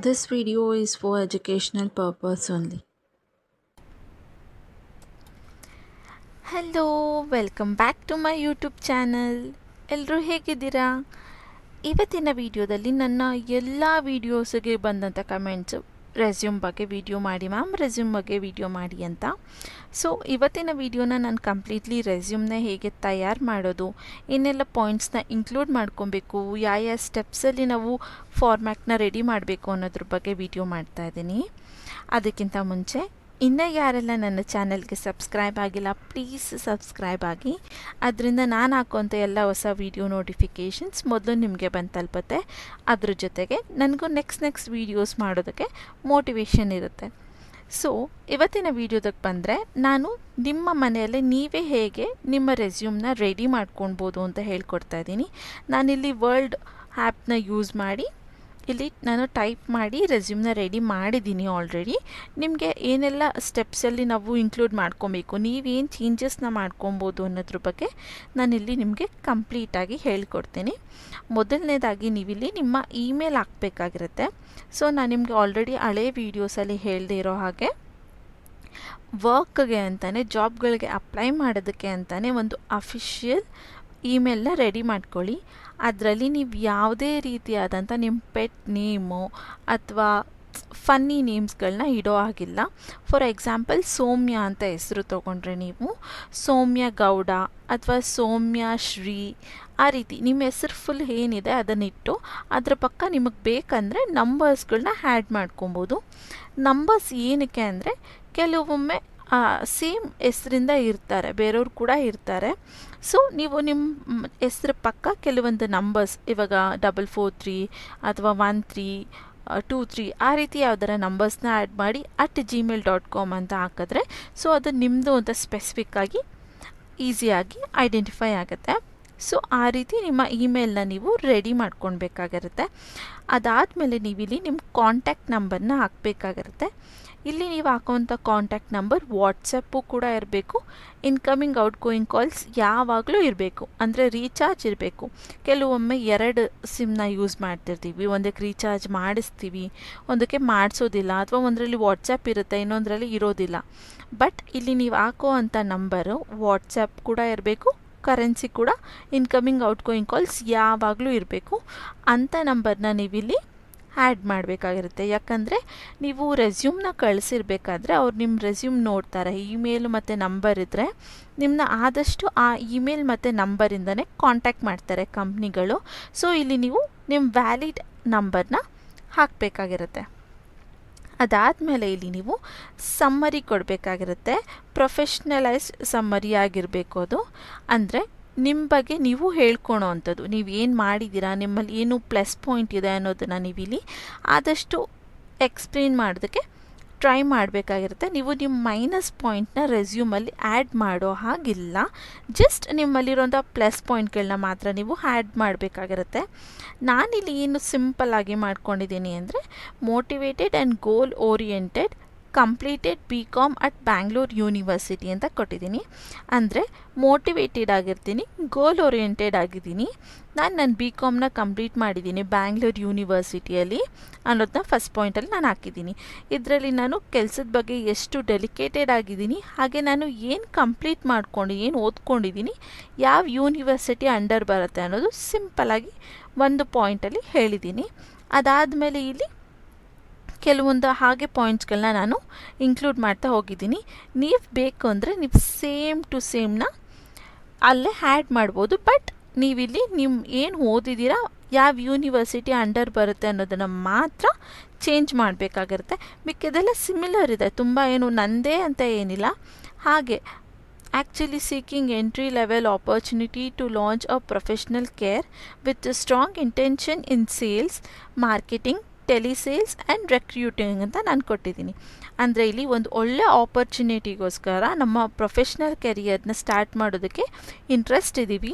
This video is for educational purpose only. Hello welcome back to my YouTube channel. ಎಲ್ಲರೂ ಹೇಗಿದ್ದೀರಾ? ಇವತ್ತಿನ ವಿಡಿಯೋದಲ್ಲಿ ನನ್ನ ಎಲ್ಲ ವೀಡಿಯೋಸ್ಗೆ ಬಂದಂಥ ಕಮೆಂಟ್ಸು ರೆಸ್ಯೂಮ್ ಬಗ್ಗೆ ವಿಡಿಯೋ ಮಾಡಿ ಮ್ಯಾಮ್, ರೆಸ್ಯೂಮ್ ಬಗ್ಗೆ ವಿಡಿಯೋ ಮಾಡಿ ಅಂತ. ಸೊ ಇವತ್ತಿನ ವಿಡಿಯೋನ ನಾನು ಕಂಪ್ಲೀಟ್ಲಿ ರೆಸ್ಯೂಮ್ನ ಹೇಗೆ ತಯಾರು ಮಾಡೋದು, ಏನೆಲ್ಲ ಪಾಯಿಂಟ್ಸ್ನ ಇನ್ಕ್ಲೂಡ್ ಮಾಡ್ಕೊಬೇಕು, ಯಾವ ಸ್ಟೆಪ್ಸಲ್ಲಿ ನಾವು ಫಾರ್ಮ್ಯಾಟ್ನ ರೆಡಿ ಮಾಡಬೇಕು ಅನ್ನೋದ್ರ ಬಗ್ಗೆ ವಿಡಿಯೋ ಮಾಡ್ತಾ ಇದ್ದೀನಿ. ಅದಕ್ಕಿಂತ ಮುಂಚೆ ಇನ್ನೂ ಯಾರೆಲ್ಲ ನನ್ನ ಚಾನಲ್ಗೆ ಸಬ್ಸ್ಕ್ರೈಬ್ ಆಗಿಲ್ಲ, ಪ್ಲೀಸ್ ಸಬ್ಸ್ಕ್ರೈಬ್ ಆಗಿ. ಅದರಿಂದ ನಾನು ಹಾಕುವಂಥ ಎಲ್ಲ ಹೊಸ ವೀಡಿಯೋ ನೋಟಿಫಿಕೇಷನ್ಸ್ ಮೊದಲು ನಿಮಗೆ ಬಂದು ತಲುಪುತ್ತೆ. ಅದ್ರ ಜೊತೆಗೆ ನನಗೂ ನೆಕ್ಸ್ಟ್ ವೀಡಿಯೋಸ್ ಮಾಡೋದಕ್ಕೆ ಮೋಟಿವೇಶನ್ ಇರುತ್ತೆ. ಸೊ ಇವತ್ತಿನ ವೀಡಿಯೋದಕ್ಕೆ ಬಂದರೆ ನಾನು ನಿಮ್ಮ ಮನೆಯಲ್ಲೇ ನೀವೇ ಹೇಗೆ ನಿಮ್ಮ ರೆಸ್ಯೂಮ್ನ ರೆಡಿ ಮಾಡ್ಕೊಳ್ಬೋದು ಅಂತ ಹೇಳ್ಕೊಡ್ತಾ ಇದ್ದೀನಿ. ನಾನಿಲ್ಲಿ ವರ್ಡ್ ಆ್ಯಪ್ನ ಯೂಸ್ ಮಾಡಿ ಇಲ್ಲಿ ನಾನು ಟೈಪ್ ಮಾಡಿ ರೆಸ್ಯೂಮ್ನ ರೆಡಿ ಮಾಡಿದ್ದೀನಿ ಆಲ್ರೆಡಿ. ನಿಮಗೆ ಏನೆಲ್ಲ ಸ್ಟೆಪ್ಸಲ್ಲಿ ನಾವು ಇನ್ಕ್ಲೂಡ್ ಮಾಡ್ಕೊಬೇಕು, ನೀವೇನು ಚೇಂಜಸ್ನ ಮಾಡ್ಕೊಬೋದು ಅನ್ನೋದ್ರ ಬಗ್ಗೆ ನಾನಿಲ್ಲಿ ನಿಮಗೆ ಕಂಪ್ಲೀಟಾಗಿ ಹೇಳ್ಕೊಡ್ತೀನಿ. ಮೊದಲನೇದಾಗಿ ನೀವಿಲ್ಲಿ ನಿಮ್ಮ ಇಮೇಲ್ ಹಾಕಬೇಕಾಗಿರುತ್ತೆ. ಸೊ ನಾನು ನಿಮಗೆ ಆಲ್ರೆಡಿ ಹಳೆ ವೀಡಿಯೋಸಲ್ಲಿ ಹೇಳದೇ ಇರೋ ಹಾಗೆ ವರ್ಕ್ಗೆ ಅಂತಲೇ, ಜಾಬ್ಗಳಿಗೆ ಅಪ್ಲೈ ಮಾಡೋದಕ್ಕೆ ಅಂತಲೇ ಒಂದು ಅಫಿಷಿಯಲ್ ಇಮೇಲ್ನ ರೆಡಿ ಮಾಡ್ಕೊಳ್ಳಿ. ಅದರಲ್ಲಿ ನೀವು ಯಾವುದೇ ರೀತಿಯಾದಂಥ ನಿಮ್ಮ ಪೆಟ್ ನೇಮು ಅಥವಾ ಫನ್ನಿ ನೇಮ್ಸ್ಗಳನ್ನ ಇಡೋ ಹಾಗಿಲ್ಲ. ಫಾರ್ ಎಕ್ಸಾಂಪಲ್ ಸೌಮ್ಯ ಅಂತ ಹೆಸರು ತೊಗೊಂಡ್ರೆ ನೀವು ಸೌಮ್ಯ ಗೌಡ ಅಥವಾ ಸೌಮ್ಯ ಶ್ರೀ, ಆ ರೀತಿ ನಿಮ್ಮ ಹೆಸರು ಫುಲ್ ಏನಿದೆ ಅದನ್ನಿಟ್ಟು ಅದ್ರ ಪಕ್ಕ ನಿಮಗೆ ಬೇಕಂದರೆ ನಂಬರ್ಸ್ಗಳನ್ನ ಆ್ಯಡ್ ಮಾಡ್ಕೊಬೋದು. ನಂಬರ್ಸ್ ಏನಕ್ಕೆ ಅಂದರೆ ಕೆಲವೊಮ್ಮೆ ಸೇಮ್ ಹೆಸರಿಂದ ಇರ್ತಾರೆ, ಬೇರೆಯವ್ರು ಕೂಡ ಇರ್ತಾರೆ. ಸೊ ನೀವು ನಿಮ್ಮ ಹೆಸ್ರು ಪಕ್ಕ ಕೆಲವೊಂದು ನಂಬರ್ಸ್, ಇವಾಗ 443 ಅಥವಾ 1323 ಆ ರೀತಿ ಯಾವ್ದಾರ ನಂಬರ್ಸ್ನ ಆ್ಯಡ್ ಮಾಡಿ @gmail.com ಅಂತ ಹಾಕಿದ್ರೆ ಸೊ ಅದು ನಿಮ್ಮದು ಅಂತ ಸ್ಪೆಸಿಫಿಕ್ಕಾಗಿ ಈಸಿಯಾಗಿ ಐಡೆಂಟಿಫೈ ಆಗುತ್ತೆ. ಸೊ ಆ ರೀತಿ ನಿಮ್ಮ ಇಮೇಲ್ನ ನೀವು ರೆಡಿ ಮಾಡ್ಕೊಳ್ಬೇಕಾಗಿರುತ್ತೆ. ಅದಾದಮೇಲೆ ನೀವಿಲ್ಲಿ ನಿಮ್ಮ ಕಾಂಟ್ಯಾಕ್ಟ್ ನಂಬರ್ನ ಹಾಕಬೇಕಾಗಿರುತ್ತೆ. ಇಲ್ಲಿ ನೀವು ಹಾಕುವಂಥ ಕಾಂಟ್ಯಾಕ್ಟ್ ನಂಬರ್ ವಾಟ್ಸಪ್ಪು ಕೂಡ ಇರಬೇಕು. ಇನ್ಕಮಿಂಗ್ ಔಟ್ಗೋಯಿಂಗ್ ಕಾಲ್ಸ್ ಯಾವಾಗಲೂ ಇರಬೇಕು, ಅಂದರೆ ರೀಚಾರ್ಜ್ ಇರಬೇಕು. ಕೆಲವೊಮ್ಮೆ 2 ಸಿಮ್ನ ಯೂಸ್ ಮಾಡ್ತಿರ್ತೀವಿ, ಒಂದಕ್ಕೆ ರೀಚಾರ್ಜ್ ಮಾಡಿಸ್ತೀವಿ, ಒಂದಕ್ಕೆ ಮಾಡಿಸೋದಿಲ್ಲ, ಅಥವಾ ಒಂದರಲ್ಲಿ ವಾಟ್ಸಪ್ ಇರುತ್ತೆ, ಇನ್ನೊಂದರಲ್ಲಿ ಇರೋದಿಲ್ಲ. ಬಟ್ ಇಲ್ಲಿ ನೀವು ಹಾಕೋ ಅಂಥ ನಂಬರು ವಾಟ್ಸಪ್ ಕೂಡ ಇರಬೇಕು, ಕರೆನ್ಸಿ ಕೂಡ, ಇನ್ಕಮಿಂಗ್ ಔಟ್ಗೋಯಿಂಗ್ ಕಾಲ್ಸ್ ಯಾವಾಗಲೂ ಇರಬೇಕು. ಅಂಥ ನಂಬರ್ನ ನೀವಿಲ್ಲಿ ಆ್ಯಡ್ ಮಾಡಬೇಕಾಗಿರುತ್ತೆ. ಯಾಕಂದರೆ ನೀವು ರೆಸ್ಯೂಮ್ನ ಕಳಿಸಿರ್ಬೇಕಾದ್ರೆ ಅವ್ರು ನಿಮ್ಮ ರೆಸ್ಯೂಮ್ ನೋಡ್ತಾರೆ. ಇಮೇಲ್ ಮತ್ತು ನಂಬರ್ ಇದ್ದರೆ ನಿಮ್ಮನ್ನ ಆದಷ್ಟು ಆ ಇಮೇಲ್ ಮತ್ತು ನಂಬರಿಂದನೇ ಕಾಂಟ್ಯಾಕ್ಟ್ ಮಾಡ್ತಾರೆ ಕಂಪ್ನಿಗಳು. ಸೊ ಇಲ್ಲಿ ನೀವು ನಿಮ್ಮ ವ್ಯಾಲಿಡ್ ನಂಬರ್ನ ಹಾಕಬೇಕಾಗಿರುತ್ತೆ. ಅದಾದಮೇಲೆ ಇಲ್ಲಿ ನೀವು ಸಮ್ಮರಿ ಕೊಡಬೇಕಾಗಿರುತ್ತೆ. ಪ್ರೊಫೆಷ್ನಲೈಸ್ಡ್ ಸಮ್ಮರಿ ಆಗಿರಬೇಕು ಅದು. ಅಂದರೆ ನಿಮ್ಮ ಬಗ್ಗೆ ನೀವು ಹೇಳ್ಕೊಳೋ ಅಂಥದ್ದು, ನೀವು ಏನು ಮಾಡಿದ್ದೀರಾ, ನಿಮ್ಮಲ್ಲಿ ಏನು ಪ್ಲಸ್ ಪಾಯಿಂಟ್ ಇದೆ ಅನ್ನೋದನ್ನು ನೀವಿಲ್ಲಿ ಆದಷ್ಟು ಎಕ್ಸ್ಪ್ಲೇನ್ ಮಾಡೋದಕ್ಕೆ ಟ್ರೈ ಮಾಡಬೇಕಾಗಿರುತ್ತೆ. ನೀವು ನಿಮ್ಮ ಮೈನಸ್ ಪಾಯಿಂಟ್ನ ರೆಸ್ಯೂಮಲ್ಲಿ ಆ್ಯಡ್ ಮಾಡೋ ಹಾಗಿಲ್ಲ, ಜಸ್ಟ್ ನಿಮ್ಮಲ್ಲಿರೋಂಥ ಪ್ಲಸ್ ಪಾಯಿಂಟ್ಗಳನ್ನ ಮಾತ್ರ ನೀವು ಆ್ಯಡ್ ಮಾಡಬೇಕಾಗಿರುತ್ತೆ. ನಾನಿಲ್ಲಿ ಏನು ಸಿಂಪಲ್ಲಾಗಿ ಮಾಡ್ಕೊಂಡಿದ್ದೀನಿ ಅಂದರೆ motivated and goal oriented completed BCom at Bangalore university ಅಂತ ಕೊಟ್ಟಿದ್ದೀನಿ. ಅಂದರೆ ಮೋಟಿವೇಟೆಡ್ ಆಗಿರ್ತೀನಿ, ಗೋಲ್ ಓರಿಯೆಂಟೆಡ್ ಆಗಿದ್ದೀನಿ. ನನ್ನ BComನ ಕಂಪ್ಲೀಟ್ ಮಾಡಿದ್ದೀನಿ ಬ್ಯಾಂಗ್ಳೂರ್ ಯೂನಿವರ್ಸಿಟಿಯಲ್ಲಿ ಅನ್ನೋದನ್ನ ಫಸ್ಟ್ ಪಾಯಿಂಟಲ್ಲಿ ನಾನು ಹಾಕಿದ್ದೀನಿ. ಇದರಲ್ಲಿ ನಾನು ಕೆಲಸದ ಬಗ್ಗೆ ಎಷ್ಟು ಡೆಲಿಕೇಟೆಡ್ ಆಗಿದ್ದೀನಿ, ಹಾಗೆ ನಾನು ಏನು ಕಂಪ್ಲೀಟ್ ಮಾಡ್ಕೊಂಡು ಏನು ಓದ್ಕೊಂಡಿದ್ದೀನಿ, ಯಾವ ಯೂನಿವರ್ಸಿಟಿ ಅಂಡರ್ ಬರುತ್ತೆ ಅನ್ನೋದು ಸಿಂಪಲ್ಲಾಗಿ ಒಂದು ಪಾಯಿಂಟಲ್ಲಿ ಹೇಳಿದ್ದೀನಿ. ಅದಾದಮೇಲೆ ಇಲ್ಲಿ ಕೆಲವೊಂದು ಹಾಗೆ ಪಾಯಿಂಟ್ಸ್ಗಳನ್ನ ನಾನು ಇನ್ಕ್ಲೂಡ್ ಮಾಡ್ತಾ ಹೋಗಿದ್ದೀನಿ. ನೀವು ಬೇಕು ಅಂದರೆ ನೀವು ಸೇಮ್ ಟು ಸೇಮ್ನ ಅಲ್ಲೇ ಆ್ಯಡ್ ಮಾಡ್ಬೋದು. ಬಟ್ ನೀವಿಲ್ಲಿ ನಿಮ್ಮ ಏನು ಓದಿದ್ದೀರಾ, ಯಾವ ಯೂನಿವರ್ಸಿಟಿ ಅಂಡರ್ ಬರುತ್ತೆ ಅನ್ನೋದನ್ನು ಮಾತ್ರ ಚೇಂಜ್ ಮಾಡಬೇಕಾಗಿರುತ್ತೆ. ಮಿಕ್ಕಿದೆಲ್ಲ ಸಿಮಿಲರ್ ಇದೆ, ತುಂಬ ಏನು ನಂದೇ ಅಂತ ಏನಿಲ್ಲ. ಹಾಗೆ actually seeking entry level opportunity to launch a professional career with strong intention in sales, marketing, telesales and recruiting ಅಂತ ನಾನು ಕೊಟ್ಟಿದ್ದೀನಿ. ಅಂದರೆ ಇಲ್ಲಿ ಒಂದು ಒಳ್ಳೆ ಆಪರ್ಚುನಿಟಿಗೋಸ್ಕರ ನಮ್ಮ ಪ್ರೊಫೆಷ್ನಲ್ ಕೆರಿಯರ್ನ ಸ್ಟಾರ್ಟ್ ಮಾಡೋದಕ್ಕೆ ಇಂಟ್ರೆಸ್ಟ್ ಇದ್ದೀವಿ.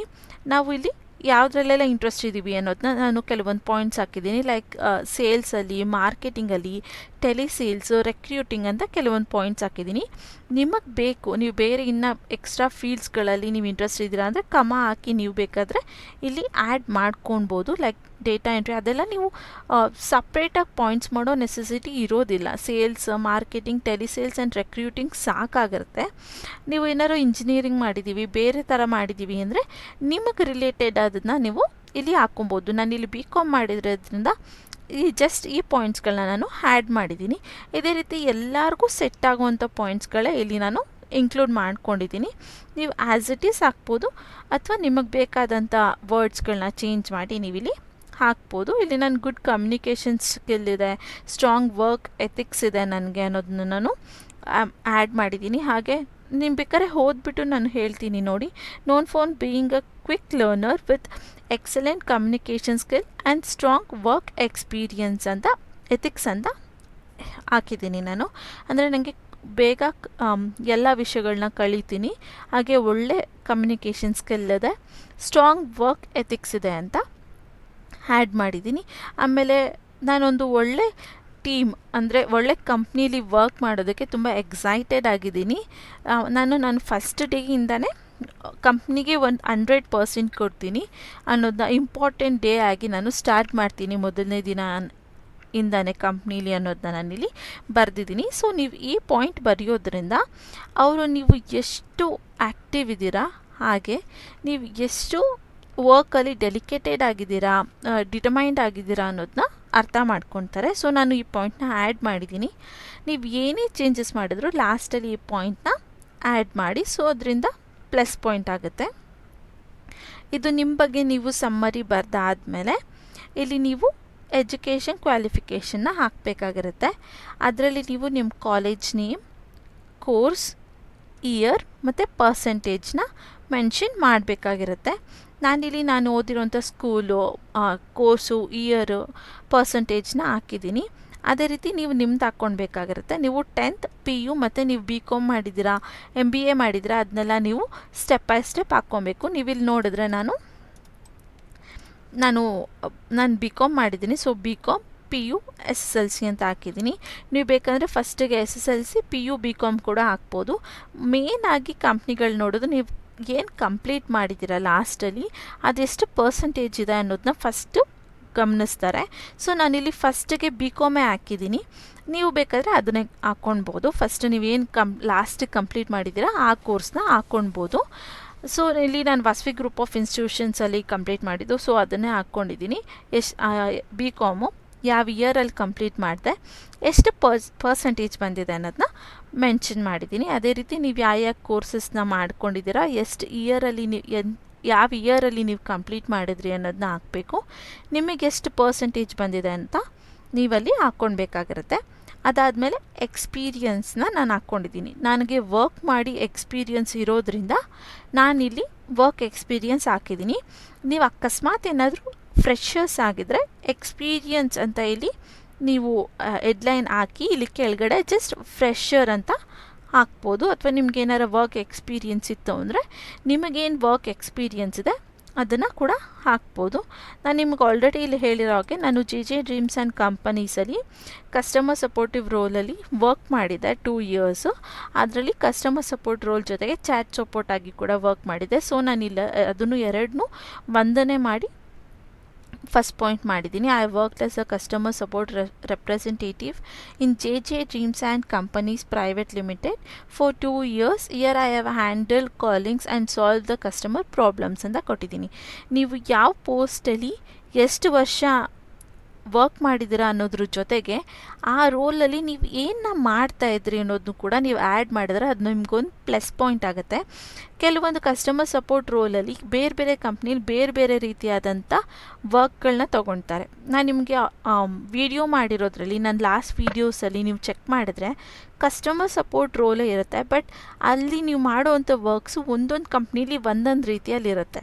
ನಾವು ಇಲ್ಲಿ ಯಾವುದ್ರಲ್ಲೆಲ್ಲ ಇಂಟ್ರೆಸ್ಟ್ ಇದ್ದೀವಿ ಅನ್ನೋದನ್ನ ನಾನು ಕೆಲವೊಂದು ಪಾಯಿಂಟ್ಸ್ ಹಾಕಿದ್ದೀನಿ. ಲೈಕ್ ಸೇಲ್ಸಲ್ಲಿ, ಮಾರ್ಕೆಟಿಂಗಲ್ಲಿ, ಟೆಲಿಸೇಲ್ಸು, ರೆಕ್ರೂಟಿಂಗ್ ಅಂತ ಕೆಲವೊಂದು ಪಾಯಿಂಟ್ಸ್ ಹಾಕಿದ್ದೀನಿ. ನಿಮಗೆ ಬೇಕು, ನೀವು ಬೇರೆ ಇನ್ನು ಎಕ್ಸ್ಟ್ರಾ ಫೀಲ್ಡ್ಸ್ಗಳಲ್ಲಿ ನೀವು ಇಂಟ್ರೆಸ್ಟ್ ಇದ್ದೀರಾ ಅಂದರೆ ಕಮ ಹಾಕಿ ನೀವು ಬೇಕಾದರೆ ಇಲ್ಲಿ ಆ್ಯಡ್ ಮಾಡ್ಕೊಳ್ಬೋದು. ಲೈಕ್ ಡೇಟಾ ಎಂಟ್ರಿ ಅದೆಲ್ಲ ನೀವು ಸಪ್ರೇಟಾಗಿ ಪಾಯಿಂಟ್ಸ್ ಮಾಡೋ ನೆಸೆಸಿಟಿ ಇರೋದಿಲ್ಲ. Sales, marketing, telesales and recruiting ಸಾಕಾಗಿರುತ್ತೆ. ನೀವು ಏನಾದ್ರು ಇಂಜಿನಿಯರಿಂಗ್ ಮಾಡಿದ್ದೀವಿ, ಬೇರೆ ಥರ ಮಾಡಿದ್ದೀವಿ ಅಂದರೆ ನಿಮಗೆ ರಿಲೇಟೆಡ್ ಅದನ್ನು ನೀವು ಇಲ್ಲಿ ಹಾಕ್ಕೊಬೋದು. ನಾನು ಇಲ್ಲಿ BCom ಮಾಡಿರೋದ್ರಿಂದ ಈ ಪಾಯಿಂಟ್ಸ್ಗಳನ್ನ ನಾನು ಆ್ಯಡ್ ಮಾಡಿದ್ದೀನಿ. ಇದೇ ರೀತಿ ಎಲ್ಲರಿಗೂ ಸೆಟ್ ಆಗುವಂಥ ಪಾಯಿಂಟ್ಸ್ಗಳೇ ಇಲ್ಲಿ ನಾನು ಇನ್ಕ್ಲೂಡ್ ಮಾಡ್ಕೊಂಡಿದ್ದೀನಿ. ನೀವು ಆ್ಯಸ್ ಇಟ್ ಈಸ್ ಹಾಕ್ಬೋದು, ಅಥವಾ ನಿಮಗೆ ಬೇಕಾದಂಥ ವರ್ಡ್ಸ್ಗಳನ್ನ ಚೇಂಜ್ ಮಾಡಿ ನೀವಿಲ್ಲಿ ಹಾಕ್ಬೋದು. ಇಲ್ಲಿ ನಾನು ಗುಡ್ ಕಮ್ಯುನಿಕೇಷನ್ ಸ್ಕಿಲ್ ಇದೆ, ಸ್ಟ್ರಾಂಗ್ ವರ್ಕ್ ಎಥಿಕ್ಸ್ ಇದೆ ನನಗೆ ಅನ್ನೋದನ್ನ ನಾನು ಆ್ಯಡ್ ಮಾಡಿದ್ದೀನಿ. ಹಾಗೆ ನೀವು ಬೇಕಾದ್ರೆ ಓದ್ಬಿಟ್ಟು ನಾನು ಹೇಳ್ತೀನಿ ನೋಡಿ. Known for being a quick learner with excellent communication skill and strong work experience ಅಂತ ಎಥಿಕ್ಸ್ ಅಂತ ಹಾಕಿದ್ದೀನಿ ನಾನು. ಅಂದರೆ ನನಗೆ ಬೇಗ ಎಲ್ಲ ವಿಷಯಗಳನ್ನ ಕಲಿತೀನಿ, ಹಾಗೆ ಒಳ್ಳೆ ಕಮ್ಯುನಿಕೇಷನ್ ಸ್ಕಿಲ್ ಇದೆ, ಸ್ಟ್ರಾಂಗ್ ವರ್ಕ್ ಎಥಿಕ್ಸ್ ಇದೆ ಅಂತ ಆ್ಯಡ್ ಮಾಡಿದ್ದೀನಿ. ಆಮೇಲೆ ನಾನೊಂದು ಒಳ್ಳೆ ಟೀಮ್ ಅಂದರೆ ಒಳ್ಳೆ ಕಂಪ್ನೀಲಿ ವರ್ಕ್ ಮಾಡೋದಕ್ಕೆ ತುಂಬ ಎಕ್ಸೈಟೆಡ್ ಆಗಿದ್ದೀನಿ. ನಾನು ಫಸ್ಟ್ ಡೇಯಿಂದನೇ ಕಂಪ್ನಿಗೆ 100% ಕೊಡ್ತೀನಿ ಅನ್ನೋದನ್ನ ಇಂಪಾರ್ಟೆಂಟ್ ಡೇ ಆಗಿ ನಾನು ಸ್ಟಾರ್ಟ್ ಮಾಡ್ತೀನಿ ಮೊದಲನೇ ದಿನ ಇಂದಾನೆ ಕಂಪ್ನೀಲಿ ಅನ್ನೋದನ್ನ ನಾನಿಲ್ಲಿ ಬರೆದಿದ್ದೀನಿ. ಸೊ ನೀವು ಈ ಪಾಯಿಂಟ್ ಬರೆಯೋದ್ರಿಂದ ಅವರು ನೀವು ಎಷ್ಟು ಆ್ಯಕ್ಟಿವ್ ಇದ್ದೀರಾ, ಹಾಗೆ ನೀವು ಎಷ್ಟು ವರ್ಕಲ್ಲಿ ಡೆಲಿಕೇಟೆಡ್ ಆಗಿದ್ದೀರಾ, ಡಿಟರ್ಮೈನ್ಡ್ ಆಗಿದ್ದೀರಾ ಅನ್ನೋದನ್ನ ಅರ್ಥ ಮಾಡ್ಕೊತಾರೆ. ಸೊ ನಾನು ಈ ಪಾಯಿಂಟ್ನ ಆ್ಯಡ್ ಮಾಡಿದ್ದೀನಿ. ನೀವು ಏನೇ ಚೇಂಜಸ್ ಮಾಡಿದ್ರು ಲಾಸ್ಟಲ್ಲಿ ಈ ಪಾಯಿಂಟ್ನ ಆ್ಯಡ್ ಮಾಡಿ. ಸೊ ಅದರಿಂದ ಪ್ಲಸ್ ಪಾಯಿಂಟ್ ಆಗುತ್ತೆ. ಇದು ನಿಮ್ಮ ಬಗ್ಗೆ ನೀವು ಸಮ್ಮರಿ ಬರೆದಾದ್ಮೇಲೆ ಇಲ್ಲಿ ನೀವು ಎಜುಕೇಷನ್ ಕ್ವಾಲಿಫಿಕೇಷನ್ನ ಹಾಕಬೇಕಾಗಿರುತ್ತೆ. ಅದರಲ್ಲಿ ನೀವು ನಿಮ್ಮ ಕಾಲೇಜ್ ನೇಮ್, ಕೋರ್ಸ್, ಇಯರ್ ಮತ್ತು ಪರ್ಸೆಂಟೇಜ್ನ ಮೆನ್ಷನ್ ಮಾಡಬೇಕಾಗಿರುತ್ತೆ. ನಾನು ಓದಿರೋಂಥ ಸ್ಕೂಲು, ಕೋರ್ಸು, ಇಯರು, ಪರ್ಸೆಂಟೇಜ್ನ ಹಾಕಿದ್ದೀನಿ. ಅದೇ ರೀತಿ ನೀವು ನಿಮ್ದು ಹಾಕ್ಕೊಳ್ಬೇಕಾಗಿರುತ್ತೆ. ನೀವು 10th PU ಮತ್ತು ನೀವು BCom ಮಾಡಿದ್ದೀರಾ, MBA ಮಾಡಿದ್ದೀರಾ, ಅದನ್ನೆಲ್ಲ ನೀವು ಸ್ಟೆಪ್ ಬೈ ಸ್ಟೆಪ್ ಹಾಕ್ಕೊಬೇಕು. ನೀವಿಲ್ಲಿ ನೋಡಿದ್ರೆ ನಾನು BCom ಮಾಡಿದ್ದೀನಿ. ಸೊ BCom PU SSLC ಅಂತ ಹಾಕಿದ್ದೀನಿ. ನೀವು ಬೇಕಂದರೆ ಫಸ್ಟಿಗೆ SSLC PU BCom ಕೂಡ ಹಾಕ್ಬೋದು. ಮೇಯ್ನಾಗಿ ಕಂಪ್ನಿಗಳು ನೋಡೋದು ನೀವು ಏನು ಕಂಪ್ಲೀಟ್ ಮಾಡಿದ್ದೀರಾ ಲಾಸ್ಟಲ್ಲಿ ಅದೆಷ್ಟು ಪರ್ಸೆಂಟೇಜ್ ಇದೆ ಅನ್ನೋದನ್ನ ಫಸ್ಟು ಗಮನಿಸ್ತಾರೆ. ಸೊ ನಾನಿಲ್ಲಿ ಫಸ್ಟಿಗೆ BComೇ ಹಾಕಿದ್ದೀನಿ. ನೀವು ಬೇಕಾದರೆ ಅದನ್ನೇ ಹಾಕ್ಕೊಳ್ಬೋದು. ಫಸ್ಟ್ ನೀವೇನು ಲಾಸ್ಟಿಗೆ ಕಂಪ್ಲೀಟ್ ಮಾಡಿದ್ದೀರಾ ಆ ಕೋರ್ಸ್ನ ಹಾಕ್ಕೊಳ್ಬೋದು. ಸೊ ಇಲ್ಲಿ ನಾನು ವಾಸವಿ ಗ್ರೂಪ್ ಆಫ್ ಇನ್ಸ್ಟಿಟ್ಯೂಷನ್ಸಲ್ಲಿ ಕಂಪ್ಲೀಟ್ ಮಾಡಿದ್ದು, ಸೊ ಅದನ್ನೇ ಹಾಕ್ಕೊಂಡಿದ್ದೀನಿ. BCom ಯಾವ ಇಯರಲ್ಲಿ ಕಂಪ್ಲೀಟ್ ಮಾಡಿದೆ, ಎಷ್ಟು ಪರ್ಸೆಂಟೇಜ್ ಬಂದಿದೆ ಅನ್ನೋದನ್ನ ಮೆನ್ಷನ್ ಮಾಡಿದ್ದೀನಿ. ಅದೇ ರೀತಿ ನೀವು ಯಾವ ಕೋರ್ಸಸ್ನ ಮಾಡ್ಕೊಂಡಿದ್ದೀರಾ, ಎಷ್ಟು ಇಯರಲ್ಲಿ ಯಾವ ಇಯರಲ್ಲಿ ನೀವು ಕಂಪ್ಲೀಟ್ ಮಾಡಿದ್ರಿ ಅನ್ನೋದನ್ನ ಹಾಕಬೇಕು. ನಿಮಗೆ ಎಷ್ಟು ಪರ್ಸೆಂಟೇಜ್ ಬಂದಿದೆ ಅಂತ ನೀವಲ್ಲಿ ಹಾಕ್ಕೊಳ್ಬೇಕಾಗಿರುತ್ತೆ. ಅದಾದಮೇಲೆ ಎಕ್ಸ್ಪೀರಿಯನ್ಸ್ನ ನಾನು ಹಾಕ್ಕೊಂಡಿದ್ದೀನಿ. ನನಗೆ ವರ್ಕ್ ಮಾಡಿ ಎಕ್ಸ್ಪೀರಿಯನ್ಸ್ ಇರೋದ್ರಿಂದ ನಾನಿಲ್ಲಿ ವರ್ಕ್ ಎಕ್ಸ್ಪೀರಿಯನ್ಸ್ ಹಾಕಿದ್ದೀನಿ. ನೀವು ಅಕಸ್ಮಾತ್ ಏನಾದರೂ ಫ್ರೆಷರ್ಸ್ ಆಗಿದ್ದರೆ ಎಕ್ಸ್ಪೀರಿಯನ್ಸ್ ಅಂತ ಇಲ್ಲಿ ನೀವು ಹೆಡ್ಲೈನ್ ಹಾಕಿ ಇಲ್ಲಿ ಕೆಳಗಡೆ ಜಸ್ಟ್ ಫ್ರೆಷರ್ ಅಂತ ಹಾಕ್ಬೋದು. ಅಥವಾ ನಿಮ್ಗೇನಾರು ವರ್ಕ್ ಎಕ್ಸ್ಪೀರಿಯನ್ಸ್ ಇತ್ತು ಅಂದರೆ ನಿಮಗೇನು ವರ್ಕ್ ಎಕ್ಸ್ಪೀರಿಯನ್ಸ್ ಇದೆ ಅದನ್ನು ಕೂಡ ಹಾಕ್ಬೋದು. ನಾನು ನಿಮ್ಗೆ ಆಲ್ರೆಡಿ ಇಲ್ಲಿ ಹೇಳಿರೋ ಹಾಗೆ ನಾನು JJ ಡ್ರೀಮ್ಸ್ ಆ್ಯಂಡ್ ಕಂಪನೀಸಲ್ಲಿ ಕಸ್ಟಮರ್ ಸಪೋರ್ಟಿವ್ ರೋಲಲ್ಲಿ ವರ್ಕ್ ಮಾಡಿದ್ದೆ 2 years. ಅದರಲ್ಲಿ ಕಸ್ಟಮರ್ ಸಪೋರ್ಟ್ ರೋಲ್ ಜೊತೆಗೆ ಚಾಟ್ ಸಪೋರ್ಟ್ ಆಗಿ ಕೂಡ ವರ್ಕ್ ಮಾಡಿದ್ದೆ. ಸೊ ನಾನಿಲ್ಲ ಅದನ್ನು ಎರಡನ್ನೂ ಒಂದನೇ ಮಾಡಿ ಫಸ್ಟ್ ಪಾಯಿಂಟ್ ಮಾಡಿದ್ದೀನಿ. I worked as a customer support representative in JJ dreams and companies private limited for 2 years. Year I have handle callings and solve the customer problems ಅಂತ ಕೊಟ್ಟಿದ್ದೀನಿ. ನೀವು ಯಾವ ಪೋಸ್ಟಲ್ಲಿ ಎಷ್ಟು ವರ್ಷ ವರ್ಕ್ ಮಾಡಿದ್ದೀರಾ ಅನ್ನೋದ್ರ ಜೊತೆಗೆ ಆ ರೋಲಲ್ಲಿ ನೀವು ಏನನ್ನ ಮಾಡ್ತಾಯಿದ್ರಿ ಅನ್ನೋದನ್ನು ಕೂಡ ನೀವು ಆ್ಯಡ್ ಮಾಡಿದ್ರೆ ಅದು ನಿಮ್ಗೊಂದು ಪ್ಲಸ್ ಪಾಯಿಂಟ್ ಆಗುತ್ತೆ. ಕೆಲವೊಂದು ಕಸ್ಟಮರ್ ಸಪೋರ್ಟ್ ರೋಲಲ್ಲಿ ಬೇರೆ ಬೇರೆ ಕಂಪ್ನೀಲಿ ಬೇರೆ ಬೇರೆ ರೀತಿಯಾದಂಥ ವರ್ಕ್ಗಳನ್ನ ತೊಗೊಳ್ತಾರೆ. ನಾನು ನಿಮಗೆ ವಿಡಿಯೋ ಮಾಡಿರೋದ್ರಲ್ಲಿ ನನ್ನ ಲಾಸ್ಟ್ ವೀಡಿಯೋಸಲ್ಲಿ ನೀವು ಚೆಕ್ ಮಾಡಿದ್ರೆ ಕಸ್ಟಮರ್ ಸಪೋರ್ಟ್ ರೋಲೇ ಇರುತ್ತೆ. ಬಟ್ ಅಲ್ಲಿ ನೀವು ಮಾಡೋವಂಥ ವರ್ಕ್ಸು ಒಂದೊಂದು ಕಂಪ್ನೀಲಿ ಒಂದೊಂದು ರೀತಿಯಲ್ಲಿರುತ್ತೆ.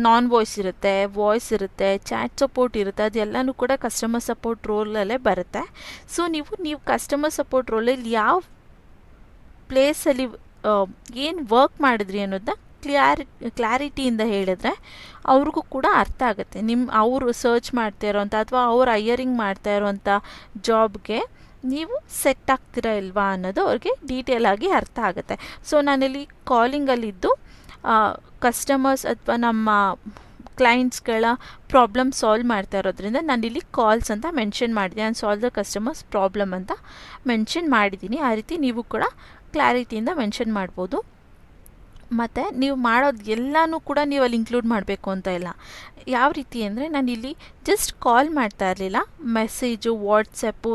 ನಾನ್ ವಾಯ್ಸ್ ಇರುತ್ತೆ, ವಾಯ್ಸ್ ಇರುತ್ತೆ, ಚಾಟ್ ಸಪೋರ್ಟ್ ಇರುತ್ತೆ, ಅದೆಲ್ಲನೂ ಕೂಡ ಕಸ್ಟಮರ್ ಸಪೋರ್ಟ್ ರೋಲಲ್ಲೇ ಬರುತ್ತೆ. ಸೊ ನೀವು ಕಸ್ಟಮರ್ ಸಪೋರ್ಟ್ ರೋಲಲ್ಲಿ ಯಾವ ಪ್ಲೇಸಲ್ಲಿ ಏನು ವರ್ಕ್ ಮಾಡಿದ್ರಿ ಅನ್ನೋದನ್ನ ಕ್ಲಾರಿಟಿಯಿಂದ ಹೇಳಿದ್ರೆ ಅವ್ರಿಗೂ ಕೂಡ ಅರ್ಥ ಆಗುತ್ತೆ. ಅವರು ಸರ್ಚ್ ಮಾಡ್ತಾ ಇರೋವಂಥ ಅಥವಾ ಅವ್ರು ಹೈಯರಿಂಗ್ ಮಾಡ್ತಾ ಇರೋವಂಥ ಜಾಬ್ಗೆ ನೀವು ಸೆಟ್ ಆಗ್ತೀರಾ ಇಲ್ವಾ ಅನ್ನೋದು ಅವ್ರಿಗೆ ಡೀಟೇಲ್ ಆಗಿ ಅರ್ಥ ಆಗುತ್ತೆ. ಸೊ ನಾನಿಲ್ಲಿ ಕಾಲಿಂಗಲ್ಲಿದ್ದು ಕಸ್ಟಮರ್ಸ್ ಅಥವಾ ನಮ್ಮ ಕ್ಲೈಂಟ್ಸ್ಗಳ ಪ್ರಾಬ್ಲಮ್ ಸಾಲ್ವ್ ಮಾಡ್ತಾ ಇರೋದ್ರಿಂದ ನಾನಿಲ್ಲಿ ಕಾಲ್ಸ್ ಅಂತ ಮೆನ್ಷನ್ ಮಾಡಿದ್ದೀನಿ. ನಾನು ಸಾಲ್ವ್ ದ ಕಸ್ಟಮರ್ಸ್ ಪ್ರಾಬ್ಲಮ್ ಅಂತ ಮೆನ್ಷನ್ ಮಾಡಿದ್ದೀನಿ. ಆ ರೀತಿ ನೀವು ಕೂಡ ಕ್ಲಾರಿಟಿಯಿಂದ ಮೆನ್ಷನ್ ಮಾಡ್ಬೋದು. ಮತ್ತು ನೀವು ಮಾಡೋದು ಎಲ್ಲನೂ ಕೂಡ ನೀವು ಅಲ್ಲಿ ಇನ್ಕ್ಲೂಡ್ ಮಾಡಬೇಕು ಅಂತ ಇಲ್ಲ. ಯಾವ ರೀತಿ ಅಂದರೆ ನಾನಿಲ್ಲಿ ಜಸ್ಟ್ ಕಾಲ್ ಮಾಡ್ತಾ ಇರಲಿಲ್ಲ, message, WhatsApp,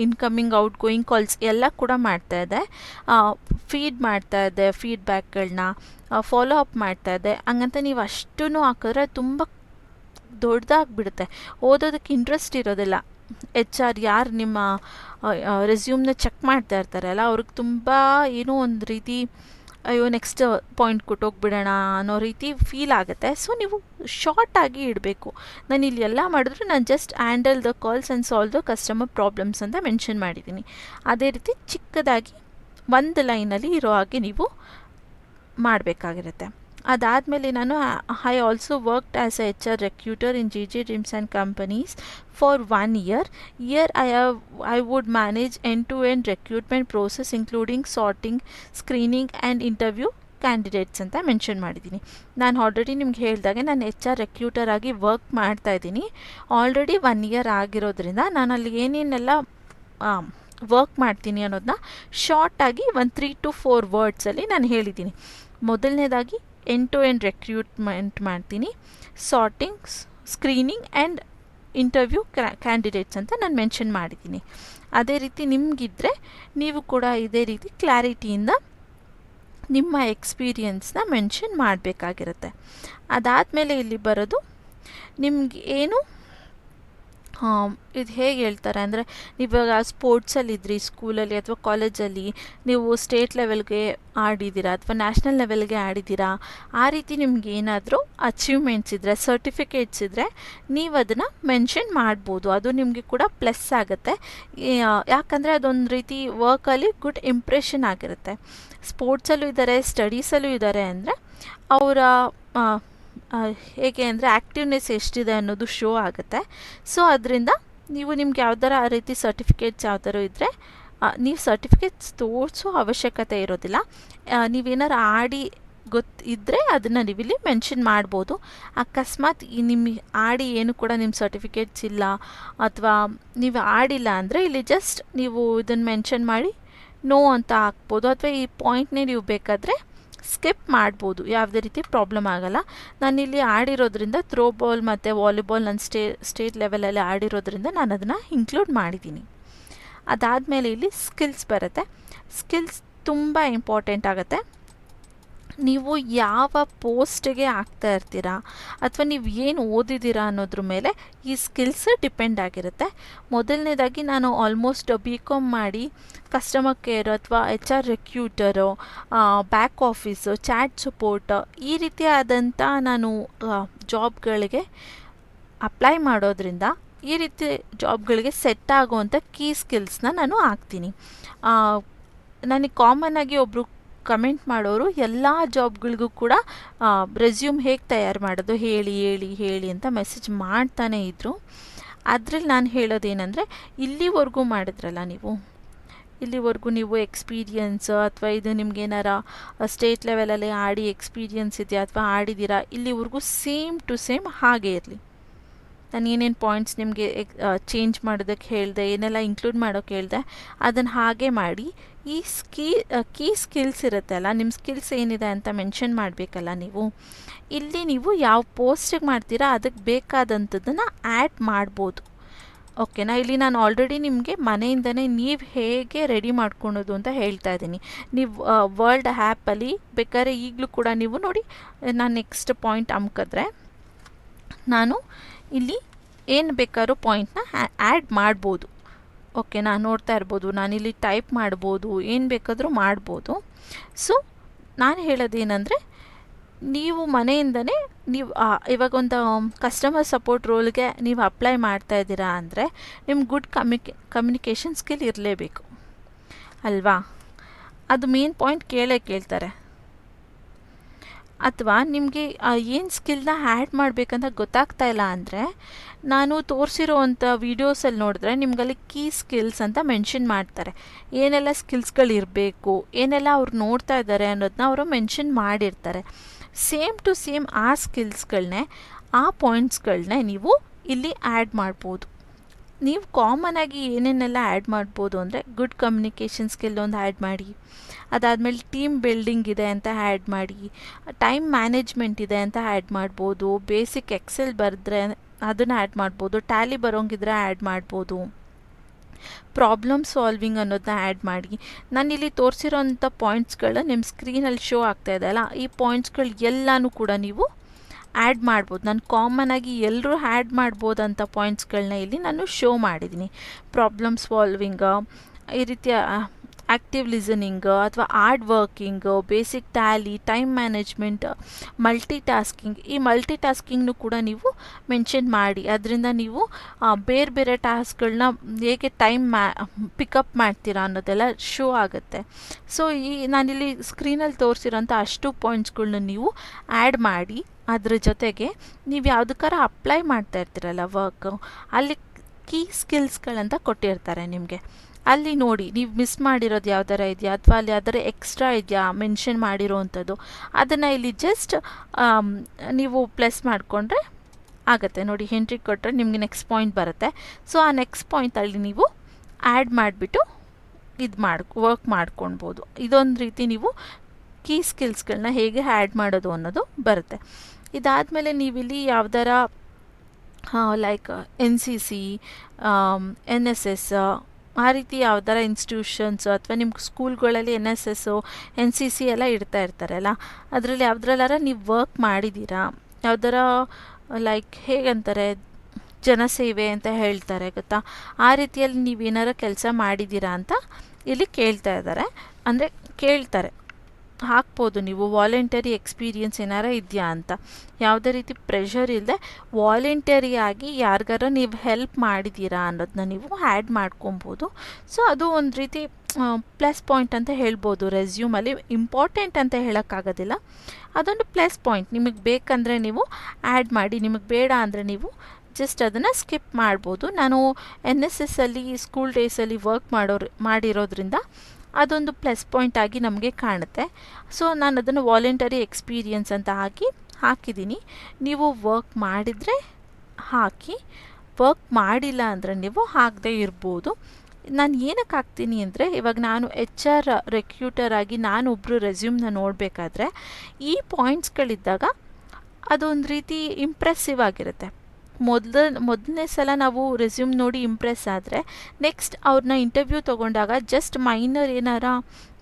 incoming out going calls ಎಲ್ಲ ಕೂಡ ಮಾಡ್ತಾಯಿದ್ದೆ. ಫೀಡ್ ಮಾಡ್ತಾಯಿದ್ದೆ, ಫೀಡ್ಬ್ಯಾಕ್ಗಳನ್ನ ಫಾಲೋ ಅಪ್ ಮಾಡ್ತಾಯಿದ್ದೆ. ಹಂಗಂತ ನೀವು ಅಷ್ಟೂ ಹಾಕಿದ್ರೆ ತುಂಬ ದೊಡ್ಡದಾಗಿಬಿಡುತ್ತೆ, ಓದೋದಕ್ಕೆ ಇಂಟ್ರೆಸ್ಟ್ ಇರೋದಿಲ್ಲ. HR ಯಾರು ನಿಮ್ಮ ರೆಸ್ಯೂಮ್ನ ಚೆಕ್ ಮಾಡ್ತಾ ಇರ್ತಾರಲ್ಲ, ಅವ್ರಿಗೆ ತುಂಬ ಏನೋ ಒಂದು ರೀತಿ ಅಯ್ಯೋ ನೆಕ್ಸ್ಟ್ ಪಾಯಿಂಟ್ ಕೊಟ್ಟೋಗ್ಬಿಡೋಣ ಅನ್ನೋ ರೀತಿ ಫೀಲ್ ಆಗುತ್ತೆ. ಸೊ ನೀವು ಶಾರ್ಟಾಗಿ ಇಡಬೇಕು. ನಾನು ಇಲ್ಲಿ ಎಲ್ಲ ಮಾಡಿದ್ರು ನಾನು just handle the calls and solve the customer problems ಅಂತ ಮೆನ್ಷನ್ ಮಾಡಿದ್ದೀನಿ. ಅದೇ ರೀತಿ ಚಿಕ್ಕದಾಗಿ ಒಂದು ಲೈನಲ್ಲಿ ಇರೋ ಹಾಗೆ ನೀವು ಮಾಡಬೇಕಾಗಿರುತ್ತೆ. ಅದಾದಮೇಲೆ ನಾನು I also worked as A HR recruiter in JJ Dreams and Companies for 1 year. Here I would manage end-to-end recruitment process including sorting, screening and interview candidates ಅಂತ ಮೆನ್ಷನ್ ಮಾಡಿದ್ದೀನಿ. ನಾನು ಆಲ್ರೆಡಿ ನಿಮ್ಗೆ ಹೇಳಿದಾಗೆ ನಾನು HR ರೆಕ್ರೂಟರ್ ಆಗಿ work ಮಾಡ್ತಾಯಿದ್ದೀನಿ. Already 1 year ಆಗಿರೋದ್ರಿಂದ ನಾನು ಅಲ್ಲಿ ಏನೇನೆಲ್ಲ ವರ್ಕ್ ಮಾಡ್ತೀನಿ ಅನ್ನೋದನ್ನ ಶಾರ್ಟಾಗಿ ಒಂದು 3 to 4 ವರ್ಡ್ಸಲ್ಲಿ ನಾನು ಹೇಳಿದ್ದೀನಿ. ಮೊದಲನೇದಾಗಿ ಎಂಡ್-ಟು-ಎಂಡ್ ರೆಕ್ರೂಟ್ಮೆಂಟ್ ಮಾಡ್ತೀನಿ, sorting, screening and interview candidates ಅಂತ ನಾನು ಮೆನ್ಷನ್ ಮಾಡಿದ್ದೀನಿ. ಅದೇ ರೀತಿ ನಿಮಗಿದ್ರೆ ನೀವು ಕೂಡ ಇದೇ ರೀತಿ ಕ್ಲಾರಿಟಿಯಿಂದ ನಿಮ್ಮ ಎಕ್ಸ್ಪೀರಿಯನ್ಸ್ನ ಮೆನ್ಷನ್ ಮಾಡಬೇಕಾಗಿರುತ್ತೆ. ಅದಾದಮೇಲೆ ಇಲ್ಲಿ ಬರೋದು ನಿಮ್ಗೆ ಏನು ಇದು ಹೇಗೆ ಹೇಳ್ತಾರೆ ಅಂದರೆ, ಇವಾಗ ಸ್ಪೋರ್ಟ್ಸಲ್ಲಿದ್ರಿ ಸ್ಕೂಲಲ್ಲಿ ಅಥವಾ ಕಾಲೇಜಲ್ಲಿ, ನೀವು ಸ್ಟೇಟ್ ಲೆವೆಲ್ಗೆ ಆಡಿದ್ದೀರಾ ಅಥವಾ ನ್ಯಾಷನಲ್ ಲೆವೆಲ್ಗೆ ಆಡಿದ್ದೀರಾ, ಆ ರೀತಿ ನಿಮ್ಗೆ ಏನಾದರೂ ಅಚೀವ್ಮೆಂಟ್ಸ್ ಇದ್ದರೆ, ಸರ್ಟಿಫಿಕೇಟ್ಸ್ ಇದ್ದರೆ ನೀವು ಅದನ್ನು ಮೆನ್ಷನ್ ಮಾಡ್ಬೋದು. ಅದು ನಿಮಗೆ ಕೂಡ ಪ್ಲಸ್ ಆಗುತ್ತೆ. ಯಾಕಂದರೆ ಅದೊಂದು ರೀತಿ ವರ್ಕಲ್ಲಿ ಗುಡ್ ಇಂಪ್ರೆಷನ್ ಆಗಿರುತ್ತೆ. ಸ್ಪೋರ್ಟ್ಸಲ್ಲೂ ಇದ್ದಾರೆ, ಸ್ಟಡೀಸಲ್ಲೂ ಇದ್ದಾರೆ ಅಂದರೆ ಅವರ ಹೇಗೆ ಅಂದರೆ ಆ್ಯಕ್ಟಿವ್ನೆಸ್ ಎಷ್ಟಿದೆ ಅನ್ನೋದು ಶೋ ಆಗುತ್ತೆ. ಸೊ ಅದರಿಂದ ನೀವು ನಿಮ್ಗೆ ಯಾವ್ದಾರ ಆ ರೀತಿ ಸರ್ಟಿಫಿಕೇಟ್ಸ್ ಯಾವ್ದಾರು ಇದ್ದರೆ ನೀವು ಸರ್ಟಿಫಿಕೇಟ್ಸ್ ತೋರಿಸೋ ಅವಶ್ಯಕತೆ ಇರೋದಿಲ್ಲ. ನೀವೇನಾರು ಆಡಿ ಇದ್ದರೆ ಅದನ್ನು ನೀವಿಲ್ಲಿ ಮೆನ್ಷನ್ ಮಾಡ್ಬೋದು. ಅಕಸ್ಮಾತ್ ನಿಮ್ಮ ಆಡಿ ಏನು ಕೂಡ ನಿಮ್ಮ ಸರ್ಟಿಫಿಕೇಟ್ಸ್ ಇಲ್ಲ ಅಥವಾ ನೀವು ಆಡಿಲ್ಲ ಅಂದರೆ ಇಲ್ಲಿ ಜಸ್ಟ್ ನೀವು ಇದನ್ನು ಮೆನ್ಷನ್ ಮಾಡಿ ನೋ ಅಂತ ಹಾಕ್ಬೋದು. ಅಥವಾ ಈ ಪಾಯಿಂಟ್ನೇ ನೀವು ಬೇಕಾದರೆ ಸ್ಕಿಪ್ ಮಾಡ್ಬೋದು, ಯಾವುದೇ ರೀತಿ ಪ್ರಾಬ್ಲಮ್ ಆಗೋಲ್ಲ. ನಾನಿಲ್ಲಿ ಆಡಿರೋದ್ರಿಂದ ಥ್ರೋಬಾಲ್ ಮತ್ತು ವಾಲಿಬಾಲ್ ನಾನು ಸ್ಟೇಟ್ ಲೆವೆಲಲ್ಲಿ ಆಡಿರೋದ್ರಿಂದ ನಾನು ಅದನ್ನು ಇನ್ಕ್ಲೂಡ್ ಮಾಡಿದ್ದೀನಿ. ಅದಾದಮೇಲೆ ಇಲ್ಲಿ ಸ್ಕಿಲ್ಸ್ ಬರುತ್ತೆ. ಸ್ಕಿಲ್ಸ್ ತುಂಬ ಇಂಪಾರ್ಟೆಂಟ್ ಆಗುತ್ತೆ. ನೀವು ಯಾವ ಪೋಸ್ಟಿಗೆ ಆಗ್ತಾ ಇರ್ತೀರಾ ಅಥವಾ ನೀವು ಏನು ಓದಿದ್ದೀರಾ ಅನ್ನೋದ್ರ ಮೇಲೆ ಈ ಸ್ಕಿಲ್ಸ್ ಡಿಪೆಂಡ್ ಆಗಿರುತ್ತೆ. ಮೊದಲನೇದಾಗಿ ನಾನು ಆಲ್ಮೋಸ್ಟ್ BCom ಮಾಡಿ ಕಸ್ಟಮರ್ ಕೇರ್ ಅಥವಾ HR recruiter, back office, chat support ಈ ರೀತಿಯಾದಂಥ ನಾನು ಜಾಬ್ಗಳಿಗೆ ಅಪ್ಲೈ ಮಾಡೋದ್ರಿಂದ ಈ ರೀತಿ ಜಾಬ್ಗಳಿಗೆ ಸೆಟ್ ಆಗುವಂಥ ಕೀ ಸ್ಕಿಲ್ಸ್ನ ನಾನು ಹಾಕ್ತೀನಿ. ನನಗೆ ಕಾಮನ್ ಆಗಿ ಒಬ್ಬರು ಕಮೆಂಟ್ ಮಾಡೋರು ಎಲ್ಲ ಜಾಬ್ಗಳಿಗೂ ಕೂಡ ರೆಸ್ಯೂಮ್ ಹೇಗೆ ತಯಾರು ಮಾಡೋದು ಹೇಳಿ ಅಂತ ಮೆಸೇಜ್ ಮಾಡ್ತಾನೇ ಇದ್ದರು. ಅದರಲ್ಲಿ ನಾನು ಹೇಳೋದೇನೆಂದರೆ, ಇಲ್ಲಿವರೆಗೂ ಮಾಡಿದ್ರಲ್ಲ ಇಲ್ಲಿವರೆಗೂ ನೀವು ಎಕ್ಸ್ಪೀರಿಯನ್ಸ್ ಅಥವಾ ಇದು ನಿಮ್ಗೇನಾರ ಸ್ಟೇಟ್ ಲೆವೆಲಲ್ಲಿ ಆಡಿ ಎಕ್ಸ್ಪೀರಿಯನ್ಸ್ ಇದೆಯಾ ಅಥವಾ ಆಡಿದ್ದೀರಾ, ಇಲ್ಲಿವರೆಗೂ ಸೇಮ್ ಟು ಸೇಮ್ ಹಾಗೆ ಇರಲಿ. ನಾನು ಏನೇನು ಪಾಯಿಂಟ್ಸ್ ನಿಮಗೆ ಚೇಂಜ್ ಮಾಡೋದಕ್ಕೆ ಹೇಳಿದೆ, ಏನೆಲ್ಲ ಇನ್ಕ್ಲೂಡ್ ಮಾಡೋಕ್ಕೆ ಹೇಳಿದೆ, ಅದನ್ನು ಹಾಗೆ ಮಾಡಿ ಈ ಕೀ ಸ್ಕಿಲ್ಸ್ ಇರುತ್ತೆ ಅಲ್ಲ, ನಿಮ್ಮ ಸ್ಕಿಲ್ಸ್ ಏನಿದೆ ಅಂತ ಮೆನ್ಷನ್ ಮಾಡಬೇಕಲ್ಲ ನೀವು. ಇಲ್ಲಿ ನೀವು ಯಾವ ಪೋಸ್ಟಿಗೆ ಮಾಡ್ತೀರಾ ಅದಕ್ಕೆ ಬೇಕಾದಂಥದ್ದನ್ನು ಆ್ಯಡ್ ಮಾಡ್ಬೋದು. ಓಕೆನಾ. ಇಲ್ಲಿ ನಾನು ಆಲ್ರೆಡಿ ನಿಮಗೆ ಮನೆಯಿಂದನೇ ನೀವು ಹೇಗೆ ರೆಡಿ ಮಾಡ್ಕೊಳೋದು ಅಂತ ಹೇಳ್ತಾ ಇದ್ದೀನಿ. ನೀವು ವರ್ಲ್ಡ್ ಆ್ಯಪಲ್ಲಿ ಬೇಕಾದ್ರೆ ಈಗಲೂ ಕೂಡ ನೀವು ನೋಡಿ, ನಾನು ನೆಕ್ಸ್ಟ್ ಪಾಯಿಂಟ್ ಅಮ್ಕಿದ್ರೆ ನಾನು ಇಲ್ಲಿ ಏನು ಬೇಕಾದ್ರೂ ಪಾಯಿಂಟ್ನ ಆ್ಯಡ್ ಮಾಡ್ಬೋದು. ಓಕೆನಾ, ನೋಡ್ತಾ ಇರ್ಬೋದು, ನಾನಿಲ್ಲಿ ಟೈಪ್ ಮಾಡ್ಬೋದು, ಏನು ಬೇಕಾದರೂ ಮಾಡ್ಬೋದು. ಸೊ ನಾನು ಹೇಳೋದೇನೆಂದರೆ, ನೀವು ಮನೆಯಿಂದನೇ ನೀವು ಇವಾಗ ಒಂದು ಕಸ್ಟಮರ್ ಸಪೋರ್ಟ್ ರೋಲ್ಗೆ ನೀವು ಅಪ್ಲೈ ಮಾಡ್ತಾ ಇದ್ದೀರಾ ಅಂದರೆ ನಿಮ್ಗೆ ಗುಡ್ ಕಮ್ಯುನಿಕೇಷನ್ ಸ್ಕಿಲ್ ಇರಲೇಬೇಕು ಅಲ್ವಾ. ಅದು ಮೇನ್ ಪಾಯಿಂಟ್ ಕೇಳ್ತಾರೆ. ಅಥವಾ ನಿಮಗೆ ಏನು ಸ್ಕಿಲ್ನ ಆ್ಯಡ್ ಮಾಡಬೇಕಂತ ಗೊತ್ತಾಗ್ತಾ ಇಲ್ಲ ಅಂದರೆ, ನಾನು ತೋರಿಸಿರೋವಂಥ ವೀಡಿಯೋಸಲ್ಲಿ ನೋಡಿದ್ರೆ ನಿಮ್ಗಲ್ಲಿ ಕೀ ಸ್ಕಿಲ್ಸ್ ಅಂತ ಮೆನ್ಷನ್ ಮಾಡ್ತಾರೆ. ಏನೆಲ್ಲ ಸ್ಕಿಲ್ಸ್ಗಳಿರಬೇಕು, ಏನೆಲ್ಲ ಅವ್ರು ನೋಡ್ತಾ ಇದ್ದಾರೆ ಅನ್ನೋದನ್ನ ಅವರು ಮೆನ್ಷನ್ ಮಾಡಿರ್ತಾರೆ. ಸೇಮ್ ಟು ಸೇಮ್ ಆ ಸ್ಕಿಲ್ಸ್ಗಳನ್ನೇ ಆ ಪಾಯಿಂಟ್ಸ್ಗಳನ್ನ ನೀವು ಇಲ್ಲಿ ಆ್ಯಡ್ ಮಾಡ್ಬೋದು. ನೀವು ಕಾಮನ್ ಆಗಿ ಏನೇನೆಲ್ಲ ಆ್ಯಡ್ ಮಾಡ್ಬೋದು ಅಂದರೆ ಗುಡ್ ಕಮ್ಯುನಿಕೇಷನ್ ಸ್ಕಿಲ್ ಒಂದು ಆ್ಯಡ್ ಮಾಡಿ, ಅದಾದಮೇಲೆ ಟೀಮ್ ಬಿಲ್ಡಿಂಗ್ ಇದೆ ಅಂತ ಆ್ಯಡ್ ಮಾಡಿ, ಟೈಮ್ ಮ್ಯಾನೇಜ್ಮೆಂಟ್ ಇದೆ ಅಂತ ಆ್ಯಡ್ ಮಾಡ್ಬೋದು, ಬೇಸಿಕ್ ಎಕ್ಸೆಲ್ ಬರೆದ್ರೆ ಅದನ್ನು ಆ್ಯಡ್ ಮಾಡ್ಬೋದು, ಟ್ಯಾಲಿ ಬರೋಂಗಿದ್ರೆ ಆ್ಯಡ್ ಮಾಡ್ಬೋದು, ಪ್ರಾಬ್ಲಮ್ ಸಾಲ್ವಿಂಗ್ ಅನ್ನೋದನ್ನ ಆ್ಯಡ್ ಮಾಡಿ. ನಾನಿಲ್ಲಿ ತೋರಿಸಿರೋಂಥ ಪಾಯಿಂಟ್ಸ್ಗಳು ನಿಮ್ಮ ಸ್ಕ್ರೀನಲ್ಲಿ ಶೋ ಆಗ್ತಾ ಇದೆ ಅಲ್ಲ, ಈ ಪಾಯಿಂಟ್ಸ್ಗಳು ಎಲ್ಲನೂ ಕೂಡ ನೀವು ಆ್ಯಡ್ ಮಾಡ್ಬೋದು. ನಾನು ಕಾಮನ್ ಆಗಿ ಎಲ್ಲರೂ ಆ್ಯಡ್ ಮಾಡ್ಬೋದಂಥ ಪಾಯಿಂಟ್ಸ್ಗಳನ್ನ ಇಲ್ಲಿ ನಾನು ಶೋ ಮಾಡಿದ್ದೀನಿ. ಪ್ರಾಬ್ಲಮ್ ಸಾಲ್ವಿಂಗ್, ಈ ರೀತಿಯ ಆ್ಯಕ್ಟಿವ್ ಲಿಸನಿಂಗ್ ಅಥವಾ hard working, basic Tally, time management, multi tasking. ಈ ಮಲ್ಟಿ ಟಾಸ್ಕಿಂಗ್ನು ಕೂಡ ನೀವು ಮೆನ್ಷನ್ ಮಾಡಿ. ಅದರಿಂದ ನೀವು ಬೇರೆ ಬೇರೆ ಟಾಸ್ಕ್ಗಳನ್ನ ಹೇಗೆ ಟೈಮ್ ಪಿಕಪ್ ಮಾಡ್ತೀರಾ ಅನ್ನೋದೆಲ್ಲ ಶೋ ಆಗುತ್ತೆ. ಸೊ ನಾನಿಲ್ಲಿ ಸ್ಕ್ರೀನಲ್ಲಿ ತೋರಿಸಿರೋಂಥ ಅಷ್ಟು ಪಾಯಿಂಟ್ಸ್ಗಳ್ನ ನೀವು ಆ್ಯಡ್ ಮಾಡಿ, ಅದ್ರ ಜೊತೆಗೆ ನೀವು ಯಾವುದಕ್ಕಾರ ಅಪ್ಲೈ ಮಾಡ್ತಾ ಇರ್ತೀರಲ್ಲ ವರ್ಕ್, ಅಲ್ಲಿ ಕೀ ಸ್ಕಿಲ್ಸ್ಗಳಂತ ಕೊಟ್ಟಿರ್ತಾರೆ ನಿಮಗೆ. ಅಲ್ಲಿ ನೋಡಿ ನೀವು ಮಿಸ್ ಮಾಡಿರೋದು ಯಾವ್ದಾರ ಇದೆಯಾ ಅಥವಾ ಅಲ್ಲಿ ಯಾವ್ದಾರ ಎಕ್ಸ್ಟ್ರಾ ಇದೆಯಾ ಮೆನ್ಷನ್ ಮಾಡಿರೋವಂಥದ್ದು, ಅದನ್ನು ಇಲ್ಲಿ ಜಸ್ಟ್ ನೀವು ಪ್ಲಸ್ ಮಾಡಿಕೊಂಡ್ರೆ ಆಗುತ್ತೆ. ನೋಡಿ ಎಂಟ್ರಿ ಕೊಟ್ಟರೆ ನಿಮಗೆ ನೆಕ್ಸ್ಟ್ ಪಾಯಿಂಟ್ ಬರುತ್ತೆ. ಸೊ ಆ ನೆಕ್ಸ್ಟ್ ಪಾಯಿಂಟಲ್ಲಿ ನೀವು ಆ್ಯಡ್ ಮಾಡಿಬಿಟ್ಟು ವರ್ಕ್ ಮಾಡ್ಕೊಳ್ಬೋದು. ಇದೊಂದು ರೀತಿ ನೀವು ಕೀ ಸ್ಕಿಲ್ಸ್ಗಳನ್ನ ಹೇಗೆ ಆ್ಯಡ್ ಮಾಡೋದು ಅನ್ನೋದು ಬರುತ್ತೆ. ಇದಾದಮೇಲೆ ನೀವಿಲ್ಲಿ ಯಾವ್ದಾರ ಲೈಕ್ NCC, NSS, ಆ ರೀತಿ ಯಾವ್ದಾರ ಇನ್ಸ್ಟಿಟ್ಯೂಷನ್ಸು ಅಥವಾ ನಿಮ್ಮ ಸ್ಕೂಲ್ಗಳಲ್ಲಿ NSS, NCC ಎಲ್ಲ ಇರ್ತಾರಲ್ಲ, ಅದರಲ್ಲಿ ಯಾವುದ್ರಲ್ಲಾರ ನೀವು ವರ್ಕ್ ಮಾಡಿದ್ದೀರಾ, ಯಾವ್ದಾರ ಲೈಕ್ ಹೇಗಂತಾರೆ ಜನಸೇವೆ ಅಂತ ಹೇಳ್ತಾರೆ ಗೊತ್ತಾ, ಆ ರೀತಿಯಲ್ಲಿ ನೀವೇನಾರ ಕೆಲಸ ಮಾಡಿದ್ದೀರಾ ಅಂತ ಇಲ್ಲಿ ಕೇಳ್ತಾ ಇದ್ದಾರೆ. ಅಂದರೆ ಕೇಳ್ತಾರೆ, ಹಾಕ್ಬೋದು ನೀವು ವಾಲಂಟರಿ ಎಕ್ಸ್ಪೀರಿಯನ್ಸ್ ಏನಾರ ಇದೆಯಾ ಅಂತ. ಯಾವುದೇ ರೀತಿ ಪ್ರೆಷರ್ ಇಲ್ಲದೆ ವಾಲಂಟರಿಯಾಗಿ ಯಾರಿಗಾರ ನೀವು ಹೆಲ್ಪ್ ಮಾಡಿದ್ದೀರಾ ಅನ್ನೋದನ್ನ ನೀವು ಆ್ಯಡ್ ಮಾಡ್ಕೊಬೋದು. ಸೊ ಅದು ಒಂದು ರೀತಿ ಪ್ಲಸ್ ಪಾಯಿಂಟ್ ಅಂತ ಹೇಳ್ಬೋದು. ರೆಸ್ಯೂಮಲ್ಲಿ ಇಂಪಾರ್ಟೆಂಟ್ ಅಂತ ಹೇಳೋಕ್ಕಾಗೋದಿಲ್ಲ, ಅದೊಂದು ಪ್ಲಸ್ ಪಾಯಿಂಟ್. ನಿಮಗೆ ಬೇಕಂದರೆ ನೀವು ಆ್ಯಡ್ ಮಾಡಿ, ನಿಮಗೆ ಬೇಡ ಅಂದರೆ ನೀವು ಜಸ್ಟ್ ಅದನ್ನು ಸ್ಕಿಪ್ ಮಾಡ್ಬೋದು. ನಾನು NSS ಅಲ್ಲಿ ಸ್ಕೂಲ್ ಡೇಸಲ್ಲಿ ವರ್ಕ್ ಮಾಡಿರೋದ್ರಿಂದ ಅದೊಂದು ಪ್ಲಸ್ ಪಾಯಿಂಟ್ ಆಗಿ ನಮಗೆ ಕಾಣುತ್ತೆ. ಸೊ ನಾನು ಅದನ್ನು ವಾಲಂಟರಿ ಎಕ್ಸ್ಪೀರಿಯನ್ಸ್ ಅಂತ ಹಾಕಿದ್ದೀನಿ. ನೀವು ವರ್ಕ್ ಮಾಡಿದರೆ ಹಾಕಿ, ವರ್ಕ್ ಮಾಡಿಲ್ಲ ಅಂದರೆ ನೀವು ಹಾಕದೇ ಇರ್ಬೋದು. ನಾನು ಏನಕ್ಕೆ ಹಾಕ್ತೀನಿ ಅಂದರೆ, ಇವಾಗ ನಾನು HR ರೆಕ್ರೂಟರ್ ಆಗಿ ನಾನೊಬ್ಬರು ರೆಸ್ಯೂಮ್ನ ನೋಡಬೇಕಾದ್ರೆ ಈ ಪಾಯಿಂಟ್ಸ್ಗಳಿದ್ದಾಗ ಅದೊಂದು ರೀತಿ ಇಂಪ್ರೆಸ್ಸಿವ್ ಆಗಿರುತ್ತೆ. ಮೊದಲನೇ ಸಲ ನಾವು ರೆಸ್ಯೂಮ್ ನೋಡಿ ಇಂಪ್ರೆಸ್ ಆದರೆ ನೆಕ್ಸ್ಟ್ ಅವ್ರನ್ನ ಇಂಟರ್ವ್ಯೂ ತೊಗೊಂಡಾಗ ಜಸ್ಟ್ ಮೈನರ್ ಏನಾರ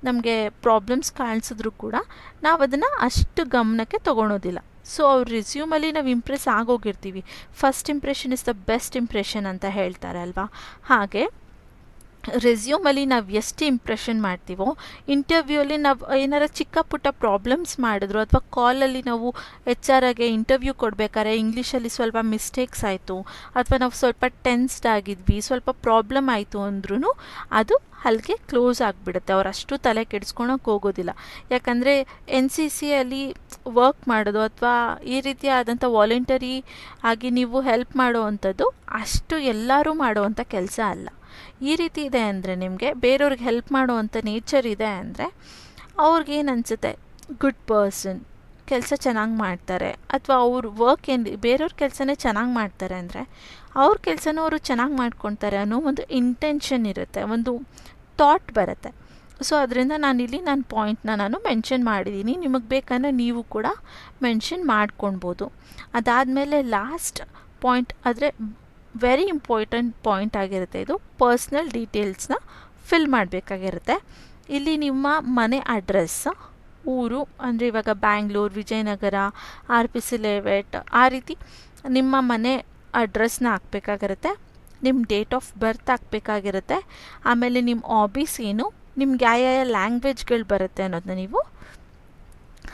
ನಮಗೆ ಪ್ರಾಬ್ಲಮ್ಸ್ ಕಾಣಿಸಿದ್ರು ಕೂಡ ನಾವು ಅದನ್ನು ಅಷ್ಟು ಗಮನಕ್ಕೆ ತೊಗೊಳೋದಿಲ್ಲ. ಸೊ ಅವ್ರ ರೆಸ್ಯೂಮಲ್ಲಿ ನಾವು ಇಂಪ್ರೆಸ್ ಆಗೋಗಿರ್ತೀವಿ. First impression is the best impression ಅಂತ ಹೇಳ್ತಾರೆ ಅಲ್ವಾ, ಹಾಗೆ ರೆಸ್ಯೂಮಲ್ಲಿ ನಾವು ಎಷ್ಟು ಇಂಪ್ರೆಷನ್ ಮಾಡ್ತೀವೋ, ಇಂಟರ್ವ್ಯೂಲಿ ನಾವು ಏನಾರ ಚಿಕ್ಕ ಪುಟ್ಟ ಪ್ರಾಬ್ಲಮ್ಸ್ ಮಾಡಿದ್ರು ಅಥವಾ ಕಾಲಲ್ಲಿ ನಾವು HR ಆಗಿ ಇಂಟರ್ವ್ಯೂ ಕೊಡಬೇಕಾದ್ರೆ ಇಂಗ್ಲೀಷಲ್ಲಿ ಸ್ವಲ್ಪ ಮಿಸ್ಟೇಕ್ಸ್ ಆಯಿತು ಅಥವಾ ನಾವು ಸ್ವಲ್ಪ ಟೆನ್ಸ್ಡ್ ಆಗಿದ್ವಿ, ಸ್ವಲ್ಪ ಪ್ರಾಬ್ಲಮ್ ಆಯಿತು ಅಂದ್ರೂ ಅದು ಅಲ್ಲಿಗೆ ಕ್ಲೋಸ್ ಆಗಿಬಿಡುತ್ತೆ. ಅವ್ರು ಅಷ್ಟು ತಲೆ ಕೆಡಿಸ್ಕೊಳಕ್ಕೆ ಹೋಗೋದಿಲ್ಲ. ಯಾಕಂದರೆ NCC ಅಲ್ಲಿ ವರ್ಕ್ ಮಾಡೋದು ಅಥವಾ ಈ ರೀತಿಯಾದಂಥ ವಾಲಂಟರಿ ಆಗಿ ನೀವು ಹೆಲ್ಪ್ ಮಾಡೋ ಅಂಥದ್ದು ಅಷ್ಟು ಎಲ್ಲರೂ ಮಾಡೋವಂಥ ಕೆಲಸ ಅಲ್ಲ. ಈ ರೀತಿ ಇದೆ ಅಂದರೆ ನಿಮಗೆ ಬೇರೆಯವ್ರಿಗೆ ಹೆಲ್ಪ್ ಮಾಡುವಂಥ ನೇಚರ್ ಇದೆ ಅಂದರೆ ಅವ್ರಿಗೇನು ಅನಿಸುತ್ತೆ, ಗುಡ್ ಪರ್ಸನ್, ಕೆಲಸ ಚೆನ್ನಾಗಿ ಮಾಡ್ತಾರೆ, ಅಥವಾ ಅವ್ರ ವರ್ಕ್ ಏನು ಬೇರೆಯವ್ರ ಕೆಲಸನೇ ಚೆನ್ನಾಗಿ ಮಾಡ್ತಾರೆ ಅಂದರೆ ಅವ್ರ ಕೆಲಸನೂ ಅವರು ಚೆನ್ನಾಗಿ ಮಾಡ್ಕೊತಾರೆ ಅನ್ನೋ ಒಂದು ಇಂಟೆನ್ಷನ್ ಇರುತ್ತೆ, ಒಂದು ಥಾಟ್ ಬರುತ್ತೆ. ಸೊ ಅದರಿಂದ ನಾನಿಲ್ಲಿ ನನ್ನ ಪಾಯಿಂಟ್ನ ನಾನು ಮೆನ್ಷನ್ ಮಾಡಿದ್ದೀನಿ. ನಿಮಗೆ ಬೇಕಂದರೆ ನೀವು ಕೂಡ ಮೆನ್ಷನ್ ಮಾಡ್ಕೊಳ್ಬೋದು. ಅದಾದಮೇಲೆ ಲಾಸ್ಟ್ ಪಾಯಿಂಟ್ ಆದರೆ ವೆರಿ ಇಂಪಾರ್ಟೆಂಟ್ ಪಾಯಿಂಟ್ ಆಗಿರುತ್ತೆ. ಇದು ಪರ್ಸ್ನಲ್ ಡೀಟೇಲ್ಸ್ನ ಫಿಲ್ ಮಾಡಬೇಕಾಗಿರುತ್ತೆ. ಇಲ್ಲಿ ನಿಮ್ಮ ಮನೆ ಅಡ್ರೆಸ್, ಊರು ಅಂದರೆ ಇವಾಗ ಬ್ಯಾಂಗ್ಳೂರು, ವಿಜಯನಗರ, RPC ಲೇಔಟ್, ಆ ರೀತಿ ನಿಮ್ಮ ಮನೆ ಅಡ್ರೆಸ್ನ ಹಾಕಬೇಕಾಗಿರುತ್ತೆ. ನಿಮ್ಮ ಡೇಟ್ ಆಫ್ ಬರ್ತ್ ಹಾಕಬೇಕಾಗಿರುತ್ತೆ. ಆಮೇಲೆ ನಿಮ್ಮ ಹಾಬೀಸ್ ಏನು, ನಿಮ್ಗೆ ಯಾವ ಲ್ಯಾಂಗ್ವೇಜ್ಗಳು ಬರುತ್ತೆ ಅನ್ನೋದನ್ನ ನೀವು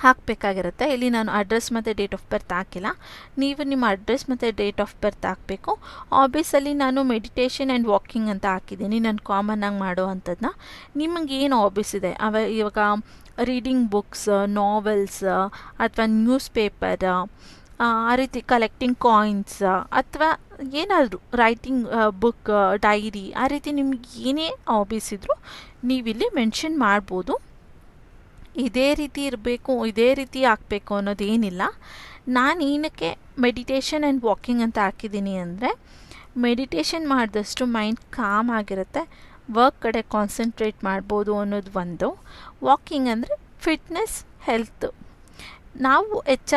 ಹಾಕಬೇಕಾಗಿರುತ್ತೆ. ಇಲ್ಲಿ ನಾನು ಅಡ್ರೆಸ್ ಮತ್ತು ಡೇಟ್ ಆಫ್ ಬರ್ತ್ ಹಾಕಿಲ್ಲ, ನೀವು ನಿಮ್ಮ ಅಡ್ರೆಸ್ ಮತ್ತು ಡೇಟ್ ಆಫ್ ಬರ್ತ್ ಹಾಕಬೇಕು. ಹಾಬೀಸಲ್ಲಿ ನಾನು ಮೆಡಿಟೇಷನ್ ಆ್ಯಂಡ್ ವಾಕಿಂಗ್ ಅಂತ ಹಾಕಿದ್ದೀನಿ, ನಾನು ಕಾಮನ್ನಾಗಿ ಮಾಡೋ ಅಂಥದ್ದನ್ನ. ನಿಮಗೆ ಏನು ಹಾಬೀಸ್ ಇದೆ, ಇವಾಗ ರೀಡಿಂಗ್ ಬುಕ್ಸ್, ನಾವೆಲ್ಸ್ ಅಥವಾ ನ್ಯೂಸ್ ಪೇಪರ್, ಆ ರೀತಿ ಕಲೆಕ್ಟಿಂಗ್ ಕಾಯಿನ್ಸ್ ಅಥವಾ ಏನಾದರೂ ರೈಟಿಂಗ್ ಬುಕ್, ಡೈರಿ, ಆ ರೀತಿ ನಿಮ್ಗೆ ಏನೇ ಹಾಬೀಸ್ ಇದ್ದರೂ ನೀವಿಲ್ಲಿ ಮೆನ್ಷನ್ ಮಾಡ್ಬೋದು. ಇದೇ ರೀತಿ ಇರಬೇಕು, ಇದೇ ರೀತಿ ಹಾಕಬೇಕು ಅನ್ನೋದೇನಿಲ್ಲ. ನಾನು ಏನಕ್ಕೆ ಮೆಡಿಟೇಷನ್ ಆ್ಯಂಡ್ ವಾಕಿಂಗ್ ಅಂತ ಹಾಕಿದ್ದೀನಿ ಅಂದರೆ, ಮೆಡಿಟೇಷನ್ ಮಾಡಿದಷ್ಟು ಮೈಂಡ್ ಕಾಮ್ ಆಗಿರುತ್ತೆ, ವರ್ಕ್ ಕಡೆ ಕಾನ್ಸಂಟ್ರೇಟ್ ಮಾಡ್ಬೋದು ಅನ್ನೋದು ಒಂದು. ವಾಕಿಂಗ್ ಅಂದರೆ ಫಿಟ್ನೆಸ್, ಹೆಲ್ತ್. ನಾವು ಎಚ್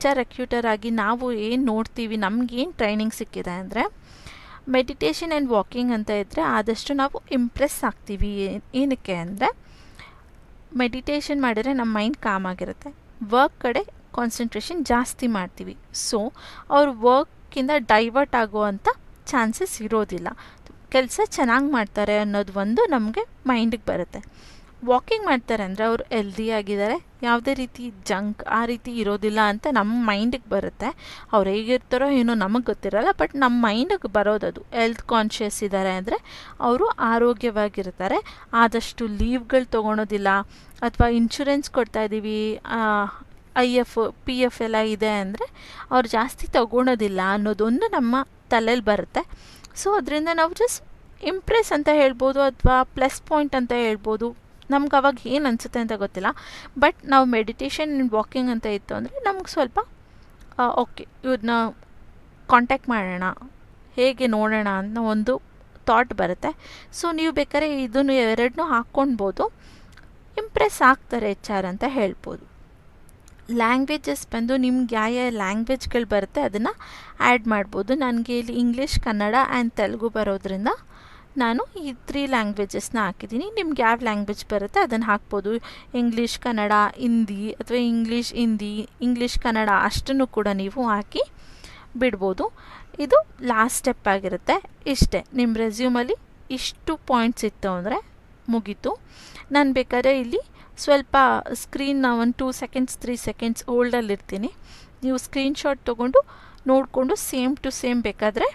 ಆರ್ ಅಕ್ಯೂಟರ್ ಆಗಿ ನಾವು ಏನು ನೋಡ್ತೀವಿ, ನಮಗೇನು ಟ್ರೈನಿಂಗ್ ಸಿಕ್ಕಿದೆ ಅಂದರೆ, ಮೆಡಿಟೇಷನ್ ಆ್ಯಂಡ್ ವಾಕಿಂಗ್ ಅಂತ ಇದ್ದರೆ ಆದಷ್ಟು ನಾವು ಇಂಪ್ರೆಸ್ ಆಗ್ತೀವಿ. ಏನಕ್ಕೆ ಅಂದರೆ, ಮೆಡಿಟೇಷನ್ ಮಾಡಿದರೆ ನಮ್ಮ ಮೈಂಡ್ ಕಾಮ್ ಆಗಿರುತ್ತೆ, ವರ್ಕ್ ಕಡೆ ಕಾನ್ಸಂಟ್ರೇಷನ್ ಜಾಸ್ತಿ ಮಾಡ್ತೀವಿ. ಸೊ ಅವ್ರ ವರ್ಕಿಂದ ಡೈವರ್ಟ್ ಆಗುವಂಥ ಚಾನ್ಸಸ್ ಇರೋದಿಲ್ಲ, ಕೆಲಸ ಚೆನ್ನಾಗಿ ಮಾಡ್ತಾರೆ ಅನ್ನೋದು ಒಂದು ನಮಗೆ ಮೈಂಡಿಗೆ ಬರುತ್ತೆ. ವಾಕಿಂಗ್ ಮಾಡ್ತಾರೆ ಅಂದರೆ ಅವರು ಹೆಲ್ದಿಯಾಗಿದ್ದಾರೆ, ಯಾವುದೇ ರೀತಿ ಜಂಕ್ ಆ ರೀತಿ ಇರೋದಿಲ್ಲ ಅಂತ ನಮ್ಮ ಮೈಂಡಿಗೆ ಬರುತ್ತೆ. ಅವ್ರು ಹೇಗಿರ್ತಾರೋ ಏನೋ ನಮಗೆ ಗೊತ್ತಿರಲ್ಲ, ಬಟ್ ನಮ್ಮ ಮೈಂಡಿಗೆ ಬರೋದದು. ಹೆಲ್ತ್ ಕಾನ್ಷಿಯಸ್ ಇದ್ದಾರೆ ಅಂದರೆ ಅವರು ಆರೋಗ್ಯವಾಗಿರ್ತಾರೆ, ಆದಷ್ಟು ಲೀವ್ಗಳು ತೊಗೊಳೋದಿಲ್ಲ. ಅಥವಾ ಇನ್ಶೂರೆನ್ಸ್ ಕೊಡ್ತಾಯಿದ್ದೀವಿ, PF ಎಲ್ಲ ಇದೆ ಅಂದರೆ ಅವ್ರು ಜಾಸ್ತಿ ತೊಗೊಳೋದಿಲ್ಲ ಅನ್ನೋದೊಂದು ನಮ್ಮ ತಲೆಯಲ್ಲಿ ಬರುತ್ತೆ. ಸೊ ಅದರಿಂದ ನಾವು ಜಸ್ಟ್ ಇಂಪ್ರೆಸ್ ಅಂತ ಹೇಳ್ಬೋದು, ಅಥವಾ ಪ್ಲಸ್ ಪಾಯಿಂಟ್ ಅಂತ ಹೇಳ್ಬೋದು. ನಮ್ಗೆ ಅವಾಗ ಏನು ಅನಿಸುತ್ತೆ ಅಂತ ಗೊತ್ತಿಲ್ಲ, ಬಟ್ ನಾವು ಮೆಡಿಟೇಷನ್ ಆ್ಯಂಡ್ ವಾಕಿಂಗ್ ಅಂತ ಇತ್ತು ಅಂದರೆ ನಮ್ಗೆ ಸ್ವಲ್ಪ ಓಕೆ ಇವ್ರನ್ನ ಕಾಂಟ್ಯಾಕ್ಟ್ ಮಾಡೋಣ, ಹೇಗೆ ನೋಡೋಣ ಅನ್ನೋ ಒಂದು ಥಾಟ್ ಬರುತ್ತೆ. ಸೊ ನೀವು ಬೇಕಾದ್ರೆ ಇದನ್ನು ಎರಡನ್ನೂ ಹಾಕ್ಕೊಳ್ಬೋದು, ಇಂಪ್ರೆಸ್ ಆಗ್ತಾರೆ HR ಅಂತ ಹೇಳ್ಬೋದು. ಲ್ಯಾಂಗ್ವೇಜಸ್ ಬಂದು ನಿಮ್ಗೆ ಯಾವ ಲ್ಯಾಂಗ್ವೇಜ್ಗಳು ಬರುತ್ತೆ ಅದನ್ನು ಆ್ಯಡ್ ಮಾಡ್ಬೋದು. ನನಗೆ ಇಲ್ಲಿ ಇಂಗ್ಲೀಷ್, ಕನ್ನಡ ಆ್ಯಂಡ್ ತೆಲುಗು ಬರೋದ್ರಿಂದ ನಾನು ಈ 3 ಲ್ಯಾಂಗ್ವೇಜಸ್ನ ಹಾಕಿದ್ದೀನಿ. ನಿಮ್ಗೆ ಯಾವ ಲ್ಯಾಂಗ್ವೇಜ್ ಬರುತ್ತೆ ಅದನ್ನು ಹಾಕ್ಬೋದು. ಇಂಗ್ಲೀಷ್, ಕನ್ನಡ, ಹಿಂದಿ, ಅಥವಾ ಇಂಗ್ಲೀಷ್, ಹಿಂದಿ, ಇಂಗ್ಲೀಷ್, ಕನ್ನಡ ಅಷ್ಟನ್ನು ಕೂಡ ನೀವು ಹಾಕಿ ಬಿಡ್ಬೋದು. ಇದು ಲಾಸ್ಟ್ ಸ್ಟೆಪ್ ಆಗಿರುತ್ತೆ. ಇಷ್ಟೇ, ನಿಮ್ಮ ರೆಸ್ಯೂಮಲ್ಲಿ ಇಷ್ಟು ಪಾಯಿಂಟ್ಸ್ ಇತ್ತು ಅಂದರೆ ಮುಗೀತು. ನಾನು ಬೇಕಾದ್ರೆ ಇಲ್ಲಿ ಸ್ವಲ್ಪ ಸ್ಕ್ರೀನ್ನ ಒಂದು 2 ಸೆಕೆಂಡ್ಸ್ 3 ಸೆಕೆಂಡ್ಸ್ ಹೋಲ್ಡಲ್ಲಿರ್ತೀನಿ. ನೀವು ಸ್ಕ್ರೀನ್ಶಾಟ್ ತೊಗೊಂಡು ನೋಡಿಕೊಂಡು ಸೇಮ್ ಟು ಸೇಮ್ ಬೇಕಾದರೆ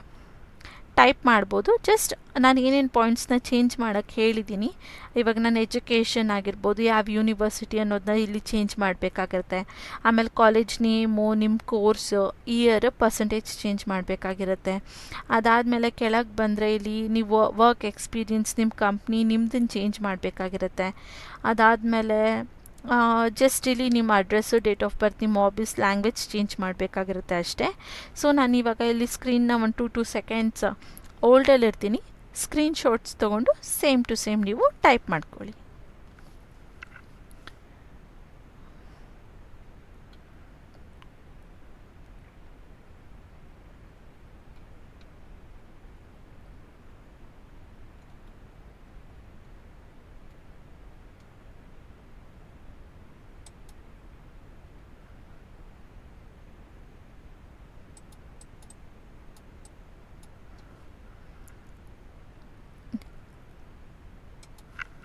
ಟೈಪ್ ಮಾಡ್ಬೋದು. ಜಸ್ಟ್ ನಾನು ಏನೇನು ಪಾಯಿಂಟ್ಸ್ನ ಚೇಂಜ್ ಮಾಡೋಕ್ಕೆ ಹೇಳಿದ್ದೀನಿ, ಇವಾಗ ನನ್ನ ಎಜುಕೇಷನ್ ಆಗಿರ್ಬೋದು, ಯಾವ ಯೂನಿವರ್ಸಿಟಿ ಅನ್ನೋದನ್ನ ಇಲ್ಲಿ ಚೇಂಜ್ ಮಾಡಬೇಕಾಗಿರುತ್ತೆ. ಆಮೇಲೆ ಕಾಲೇಜ್ ನೇಮು, ನಿಮ್ಮ ಕೋರ್ಸು, ಇಯರ್, ಪರ್ಸೆಂಟೇಜ್ ಚೇಂಜ್ ಮಾಡಬೇಕಾಗಿರುತ್ತೆ. ಅದಾದಮೇಲೆ ಕೆಳಗೆ ಬಂದರೆ ಇಲ್ಲಿ ನೀವು ವರ್ಕ್ ಎಕ್ಸ್ಪೀರಿಯನ್ಸ್, ನಿಮ್ಮ ಕಂಪ್ನಿ, ನಿಮ್ದನ್ನು ಚೇಂಜ್ ಮಾಡಬೇಕಾಗಿರುತ್ತೆ. ಅದಾದಮೇಲೆ ಜಸ್ಟ್ ಇಲ್ಲಿ ನಿಮ್ಮ ಅಡ್ರೆಸ್ಸು, ಡೇಟ್ ಆಫ್ ಬರ್ತ್, ನಿಮ್ಮ ಹಾಬೀಸ್, ಲ್ಯಾಂಗ್ವೇಜ್ ಚೇಂಜ್ ಮಾಡಬೇಕಾಗಿರುತ್ತೆ ಅಷ್ಟೇ. ಸೊ ನಾನು ಇವಾಗ ಇಲ್ಲಿ ಸ್ಕ್ರೀನ್ನ ಒಂದು 2 ಸೆಕೆಂಡ್ಸ್ ಹೋಲ್ಡಲ್ಲಿರ್ತೀನಿ. ಸ್ಕ್ರೀನ್ಶಾಟ್ಸ್ ತೊಗೊಂಡು ಸೇಮ್ ಟು ಸೇಮ್ ನೀವು ಟೈಪ್ ಮಾಡ್ಕೊಳ್ಳಿ.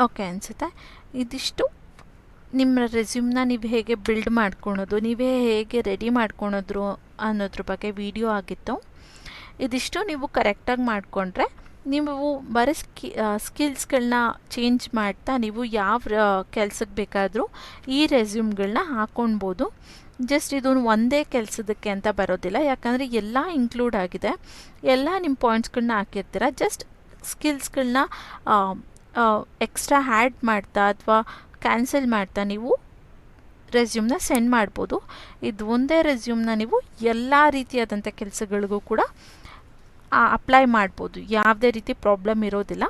ಓಕೆ ಅನಿಸುತ್ತೆ. ಇದಿಷ್ಟು ನಿಮ್ಮ ರೆಸ್ಯೂಮ್ನ ನೀವು ಹೇಗೆ ಬಿಲ್ಡ್ ಮಾಡ್ಕೊಳೋದು, ನೀವೇ ಹೇಗೆ ರೆಡಿ ಮಾಡ್ಕೊಳೋದ್ರು ಅನ್ನೋದ್ರ ಬಗ್ಗೆ ವಿಡಿಯೋ ಆಗಿತ್ತು. ಇದಿಷ್ಟು ನೀವು ಕರೆಕ್ಟಾಗಿ ಮಾಡಿಕೊಂಡ್ರೆ ನೀವು ಬರೀ ಸ್ಕಿಲ್ಸ್ಗಳನ್ನ ಚೇಂಜ್ ಮಾಡ್ತಾ ನೀವು ಯಾವ ಕೆಲಸಕ್ಕೆ ಬೇಕಾದರೂ ಈ ರೆಸ್ಯೂಮ್ಗಳನ್ನ ಹಾಕ್ಕೊಳ್ಬೋದು. ಜಸ್ಟ್ ಇದು ಒಂದೇ ಕೆಲಸದಕ್ಕೆ ಅಂತ ಬರೋದಿಲ್ಲ, ಯಾಕಂದರೆ ಎಲ್ಲ ಇನ್ಕ್ಲೂಡ್ ಆಗಿದೆ. ಎಲ್ಲ ನಿಮ್ಮ ಪಾಯಿಂಟ್ಸ್ಗಳನ್ನ ಹಾಕಿರ್ತೀರ. ಜಸ್ಟ್ ಸ್ಕಿಲ್ಸ್ಗಳನ್ನ ಎಕ್ಸ್ಟ್ರಾ ಆ್ಯಡ್ ಮಾಡ್ತಾ ಅಥವಾ ಕ್ಯಾನ್ಸಲ್ ಮಾಡ್ತಾ ನೀವು ರೆಸ್ಯೂಮ್ನ ಸೆಂಡ್ ಮಾಡ್ಬೋದು. ಇದು ಒಂದೇ ರೆಸ್ಯೂಮ್ನ ನೀವು ಎಲ್ಲ ರೀತಿಯಾದಂಥ ಕೆಲಸಗಳಿಗೂ ಕೂಡ ಅಪ್ಲೈ ಮಾಡ್ಬೋದು, ಯಾವುದೇ ರೀತಿ ಪ್ರಾಬ್ಲಮ್ ಇರೋದಿಲ್ಲ.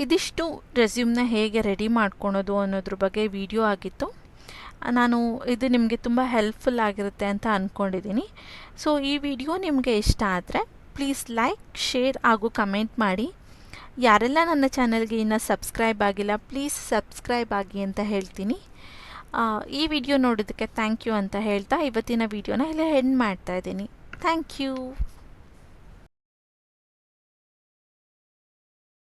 ಇದಿಷ್ಟು ರೆಸ್ಯೂಮ್ನ ಹೇಗೆ ರೆಡಿ ಮಾಡ್ಕೊಳೋದು ಅನ್ನೋದ್ರ ಬಗ್ಗೆ ವಿಡಿಯೋ ಆಗಿತ್ತು. ಇದು ನಿಮಗೆ ತುಂಬ ಹೆಲ್ಪ್ಫುಲ್ ಆಗಿರುತ್ತೆ ಅಂತ ಅಂದ್ಕೊಂಡಿದ್ದೀನಿ. ಸೊ ಈ ವಿಡಿಯೋ ನಿಮಗೆ ಇಷ್ಟ ಆದರೆ ಪ್ಲೀಸ್ ಲೈಕ್, ಶೇರ್ ಹಾಗೂ ಕಮೆಂಟ್ ಮಾಡಿ. ಯಾರೆಲ್ಲ ನನ್ನ ಚಾನಲ್ಗೆ ಇನ್ನೂ ಸಬ್ಸ್ಕ್ರೈಬ್ ಆಗಿಲ್ಲ, ಪ್ಲೀಸ್ ಸಬ್ಸ್ಕ್ರೈಬ್ ಆಗಿ ಅಂತ ಹೇಳ್ತೀನಿ. ಈ ವಿಡಿಯೋ ನೋಡೋದಕ್ಕೆ ಥ್ಯಾಂಕ್ ಯು ಅಂತ ಹೇಳ್ತಾ ಇವತ್ತಿನ ವಿಡಿಯೋನ ಇಲ್ಲೇ ಎಂಡ್ ಮಾಡ್ತಾ ಇದ್ದೀನಿ. Thank you.